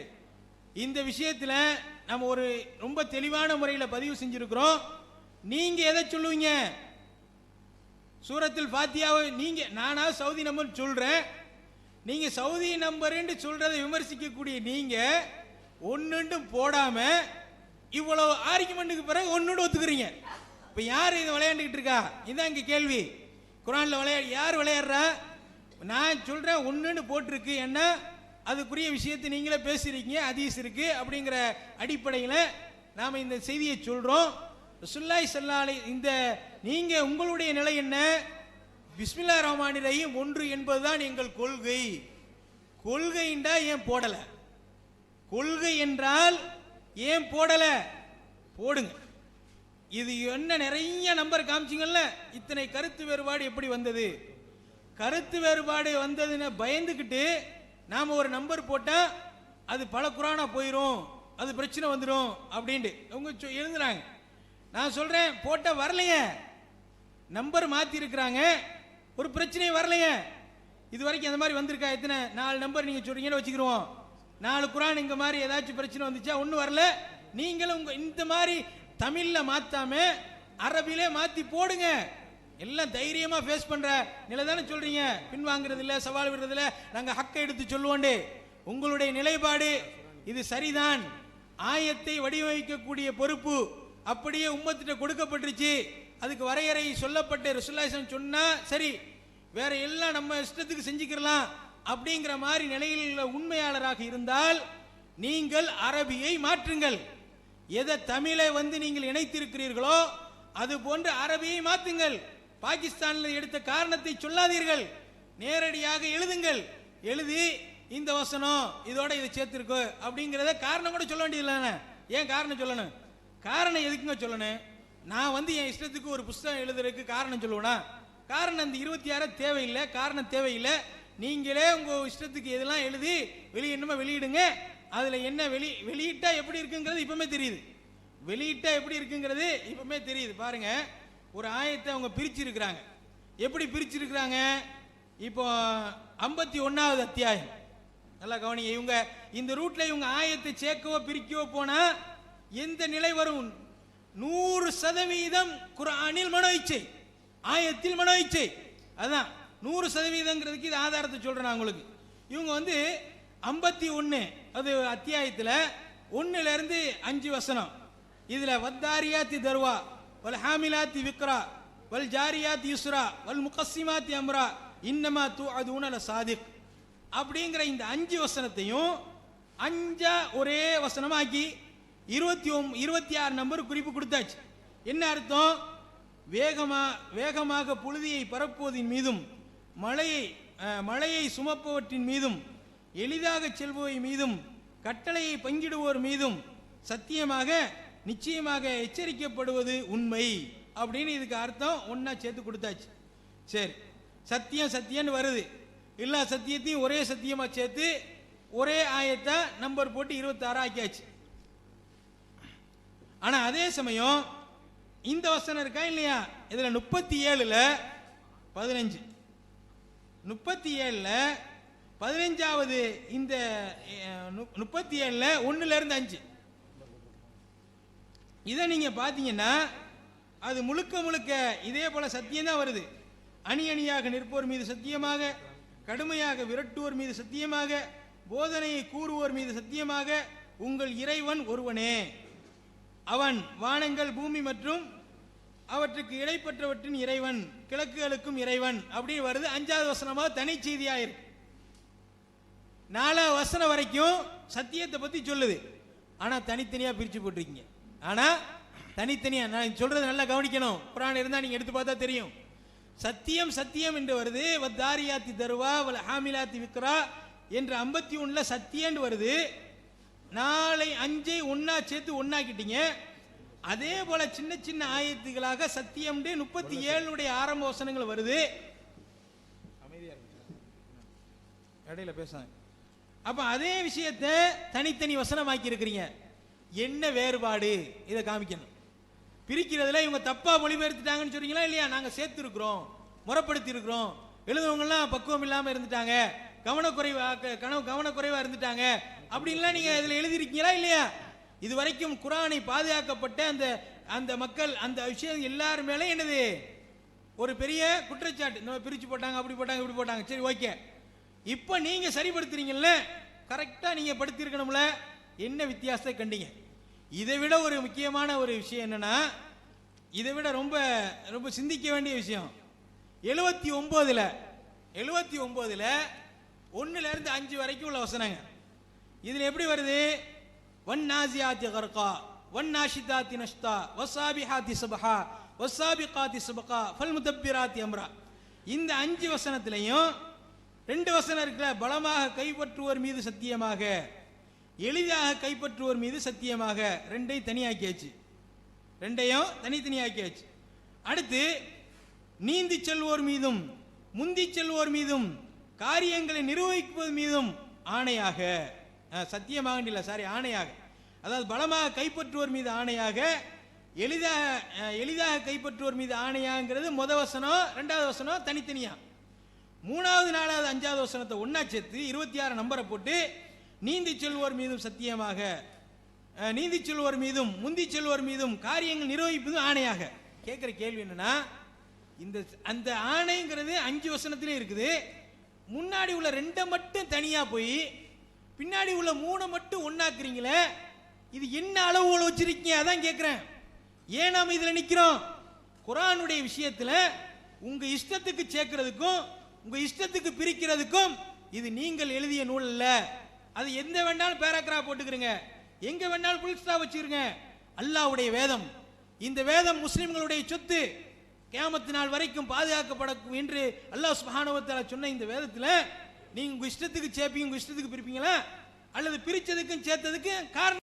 இந்த விஷயத்தில் நம்ம ஒரு ரொம்ப தெளிவான முறையில் பதிவு செஞ்சிருக்கிறோம். நீங்க எதை சொல்லுவீங்க? சூரத்தில் ஃபாத்தியாவை நீங்க, நானா சவுதி நம்பர் சொல்றேன், நீங்க சவுதி நம்பர்ன்னு சொல்றதை விமர்சிக்கக்கூடிய நீங்க ஒன்னு போடாம இவ்வளவு ஆர்குமெண்ட்டுக்கு பிறகு ஒன்னு ஒத்துக்கிறீங்க. இப்ப யார் இதை விளையாண்டுக்கிட்டு இருக்கா? இதான் இங்க கேள்வி. குர்ஆன்ல யார் விளையாடுறா? நான் சொல்றேன் ஒன்னு போட்டிருக்கு, என்ன அதுக்குரிய விஷயத்தை நீங்களே பேசுறீங்க, ஹதீஸ் இருக்கு அப்படிங்கிற அடிப்படையில் நாம இந்த செய்தியை சொல்றோம். ரசூலுல்லாஹி ஸல்லல்லாஹு அலைஹி இந்த நீங்க உங்களுடைய நிலை என்ன? பிஸ்மில்லாஹிர் ரஹ்மானிர் ரஹீம் ஒன்று என்பதுதான் எங்கள் கொள்கை. கொள்கைண்டா ஏன் போடல? கொள்கை என்றால் ஏன் போடல? போடுங்க. இது என்ன நிறைய நம்பர் காமிச்சிங்கல்ல, இத்தனை கருத்து வேறுபாடு எப்படி வந்தது? கருத்து வேறுபாடு வந்ததுன்னு பயந்துக்கிட்டு நாம ஒரு நம்பர் போட்டா அது பல குரானா போயிடும், அது பிரச்சனை வந்துடும் அப்படின்ட்டு அவங்க எழுதுறாங்க. நான் சொல்றேன் போட்டா வரலையே, நம்பர் மாத்தி இருக்கிறாங்க, ஒரு பிரச்சனையும் வரலையே. இது வரைக்கும் அந்த மாதிரி வந்திருக்கா? எத்தனை 4 நம்பர் நீங்க சொல்றீங்கன்னு வச்சுக்கிறோம், 4 குரான் இங்க மாதிரி ஏதாச்சும் பிரச்சனை வந்துச்சா? ஒன்றும் வரல. நீங்களும் இந்த மாதிரி தமிழ்ல மாத்தாம அரபிலே மாத்தி போடுங்க. எல்லாம் தைரியமா ஃபேஸ் பண்ற நிலை தானே சொல்றீங்க. பின்வாங்கிறது இல்ல, சவால் விடுறது இல்ல, நாங்க ஹக்கை எடுத்து சொல்லுவோண்டே. உங்களுடைய நிலைப்பாடு இது சரிதான். ஆயத்தை வடிவமைக்கக்கூடிய பொறுப்பு அப்படியே உம்மத்திட்ட கொடுக்கப்பட்டுருச்சு. அதுக்கு வரையறை சொல்லப்பட்ட ரசூலுல்லாஹி சொன்னா சரி, வேற எல்லாம் நம்ம இஷ்டத்துக்கு செஞ்சுக்கலாம் அப்படிங்கிற மாதிரி நிலையில் உண்மையாளராக இருந்தால் நீங்கள் அரபியை மாற்றுங்கள். எதை தமிழை நீங்கள் இணைத்திருக்கிறீர்களோ அது போன்று அரபியை மாற்றுங்கள். பாகிஸ்தானில் எடுத்த காரணத்தை சொல்லாதீர்கள், நேரடியாக எழுதுங்கள். எழுதி இந்த வசனம் இதோட இதை சேர்த்திருக்கோ அப்படிங்கிறத காரணம் கூட சொல்ல வேண்டியதில்லை. ஏன் காரணம் சொல்லணும்? காரணம் எதுக்குங்க சொல்லணும்? நான் என் இஷ்டத்துக்கு ஒரு புஸ்தகம் எழுதுறதுக்கு காரணம் சொல்லுவேனா? காரணம் அந்த 26 தேவையில்லை, காரணம் தேவையில்லை. நீங்களே உங்க இஷ்டத்துக்கு எதெல்லாம் எழுதி வெளியிடணுமா வெளியிடுங்க. அதுல என்ன வெளியிட்டா எப்படி இருக்குங்கிறது இப்பவுமே தெரியுது. வெளியிட்டா எப்படி இருக்குங்கிறது இப்பவுமே தெரியுது. பாருங்க, ஒரு ஆயத்தை அவங்க பிரிச்சிருக்கிறாங்க. எப்படி பிரிச்சிருக்கிறாங்க? இப்போ 51வது அத்தியாயம் நல்லா கவனிங்க. இவங்க இந்த ரூட்ல இவங்க ஆயத்தை சேர்க்கவோ பிரிக்கவோ போனா எந்த நிலை வரும்? 100% குர்ஆனில் மனோ இச்சை, ஆயத்தில் மனோ இச்சை. அதான் 100%ங்கிறதுக்கு இது ஆதாரத்தை சொல்றேன் நான் உங்களுக்கு. இவங்க 51 அது அத்தியாயத்தில் 1ல இருந்து 5 வசனம். இதுல வத்தாரியாத்தி தர்வா வல் ஹாமிலாத்தி விக்ரா வல் ஜாரியாத்தி யுஸ்ரா வல் முகஸ்ஸிமாத்தி அம்ரா இன்னமா துஅதுன லசாதிக் அப்படிங்கிற இந்த 5 வசனத்தையும் 5 ஒரே வசனமாக்கி 26 நம்பர் குறிப்பு கொடுத்தாச்சு. என்ன அர்த்தம்? வேகமாக புழுதியை பரப்புவதின் மீதும் மழையை சுமப்பவற்றின் மீதும் எளிதாக செல்பவை மீதும் கட்டளையை பங்கிடுவோர் மீதும் சத்தியமாக நிச்சயமாக எச்சரிக்கப்படுவது உண்மை அப்படின்னு இதுக்கு அர்த்தம் ஒன்னா சேர்த்து கொடுத்தாச்சு. சரி, சத்தியம் வருது, எல்லா சத்தியத்தையும் ஒரே சத்தியமா சேர்த்து ஒரே ஆயத்தை நம்பர் போட்டு 26 ஆக்கியாச்சு. ஆனா அதே சமயம் இந்த வசனம் இருக்கா இல்லையா, இதுல 37ல 15 15வது இந்த 37ல 1ல இருந்து 5 இதை நீங்க பாத்தீங்கன்னா அது முழுக்க இதே போல சத்தியம் தான் வருது. அணியாக நிற்போர் மீது சத்தியமாக, கடுமையாக விரட்டுவோர் மீது சத்தியமாக, போதனையை கூறுவோர் மீது சத்தியமாக, உங்கள் இறைவன் ஒருவனே, அவன் வானங்கள் பூமி மற்றும் அவற்றுக்கு இடைப்பட்டவற்றின் இறைவன், கிழக்குகளுக்கும் இறைவன் அப்படின்னு வருது. 5வது வசனமா தனி செய்தியாயிருக்கு. 4வது வசனம் வரைக்கும் சத்தியத்தை பத்தி சொல்லுது, ஆனா தனித்தனியா பிரிச்சு போட்டிருக்கீங்க. ஆனா தனித்தனியா நான் சொல்றது நல்லா கவனிக்கணும். குர்ஆன் இருந்தா நீங்க எடுத்து பார்த்தா தெரியும். சத்தியம் என்று வருது. வத்தாரியாத்தி தர்வா வல் ஹாமிலாத்தி விக்ரா என்ற 51ல சத்தியம் வருது. 4 5 ஒன்னா சேர்த்து ஒன்னாக்கிட்டீங்க. அதே போல சின்ன ஆயத்துகளாக சத்தியம் 37 ஆரம்ப வசனங்கள் வருது. அமைதியா இடையில பேசாங்க. அப்ப அதே விஷயத்தை தனித்தனி வசனமாக்கி இருக்கிறீங்க. என்ன வேறுபாடு? இதை காமிக்கணும். பிரிக்கிறதுல இவங்க தப்பா மொழிபெயர்த்துட்டாங்கன்னு சொல்றீங்களா இல்லையா? நாங்க சேர்த்து இருக்கிறோம், முறைப்படுத்தி இருக்கிறோம், எழுதுவங்க எல்லாம் பக்குவம் இல்லாம இருந்துட்டாங்க, கவனக்குறைவா இருந்துட்டாங்க அப்படின்லாம் நீங்க இதுல எழுதிருக்கீங்களா இல்லையா? இது வரைக்கும் குர்ஆனை பாதுகாக்கப்பட்ட அந்த மக்கள் அந்த விஷயம் எல்லாரும் மேலே என்னது ஒரு பெரிய குற்றச்சாட்டு. நம்ம பிரிச்சு போட்டாங்க, அப்படி போட்டாங்க, இப்படி போட்டாங்க. சரி, ஓகே. இப்ப நீங்க சரிப்படுத்துறீங்கல்ல, கரெக்டா நீங்க படுத்தி இருக்கணும்ல. என்ன வித்தியாசத்தை கண்டீங்க? இதை விட ஒரு முக்கியமான ஒரு விஷயம் என்னன்னா, இதை விட ரொம்ப ரொம்ப சிந்திக்க வேண்டிய விஷயம் 79ல 1ல இருந்து 5 வரைக்கும் உள்ள வசனங்க. இதுல எப்படி வருது? வன்னாசியாத்தி கர்கா வன்னாஷிதாத்தி நஷ்தா வஸாபிஹாத்தி சபஹா வஸாபிகாத்தி சபகா ஃபல்முதப்பிராத்தி அம்ரா. இந்த 5 வசனத்திலையும் 2 வசனம் இருக்குல்ல, பலமாக கைப்பற்றுவோர் மீது சத்தியமாக, எளிதாக கைப்பற்றுவோர் மீது சத்தியமாக, ரெண்டையும் தனித்தனியாக்கியாச்சு. அடுத்து நீந்தி செல்வோர் மீதும் முந்தி செல்வோர் மீதும் காரியங்களை நிர்வகிப்பது மீதும் ஆணையாக, சத்தியமாக இல்ல, சாரி, ஆணையாக. அதாவது பலமாக கைப்பற்றுவோர் மீது ஆணையாக, எளிதாக கைப்பற்றுவோர் மீது ஆணையாங்கிறது முத வசனம். 2வது வசனம் தனித்தனியா. 3வது 4வது 5வது வசனத்தை ஒன்னா சேர்த்து 26 நம்பரை போட்டு நீந்தி செல்வோர் மீதும் சத்தியமாக, நீந்தி செல்வோர் மீதும் முந்தி செல்வோர் மீதும் காரியங்கள் நிர்வகிப்பதும் ஆணையாக. கேட்கிற கேள்வி என்னன்னா, அந்த ஆணைங்கிறது 5 வசனத்திலே இருக்குது. முன்னாடி உள்ள 2 மட்டும் தனியா போய் பின்னாடி உள்ள 3 மட்டும் ஒன்னாக்குறீங்களே, இது என்ன அளவுகள் வச்சிருக்கீங்க? அதான் கேட்கிறேன். ஏன் நாம இதுல நிக்கிறோம்? குர்ஆனுடைய விஷயத்துல உங்க இஷ்டத்துக்கு சேர்க்கிறதுக்கும் உங்க இஷ்டத்துக்கு பிரிக்கிறதுக்கும் இது நீங்கள் எழுதிய நூல் அல்ல. அது எந்த வேண்டாலும் பேராகிராஃப் போட்டுக்கிறீங்க, எங்க வேண்டாலும் புல் ஸ்டாப் வச்சிருங்க. அல்லாஹ்வுடைய வேதம், இந்த வேதம் முஸ்லிம்களுடைய சொத்து, கியாமத் நாள் வரைக்கும் பாதுகாக்கப்படும் என்று அல்லாஹ் சுப்ஹானஹு வ தஆலா சொன்ன இந்த வேதத்துல நீங்க உங்க இஷ்டத்துக்கு சேர்ப்பீங்க, உங்க இஷ்டத்துக்கு பிரிப்பீங்களா? அல்லது பிரிச்சதுக்கும் சேர்த்ததுக்கும் காரணம்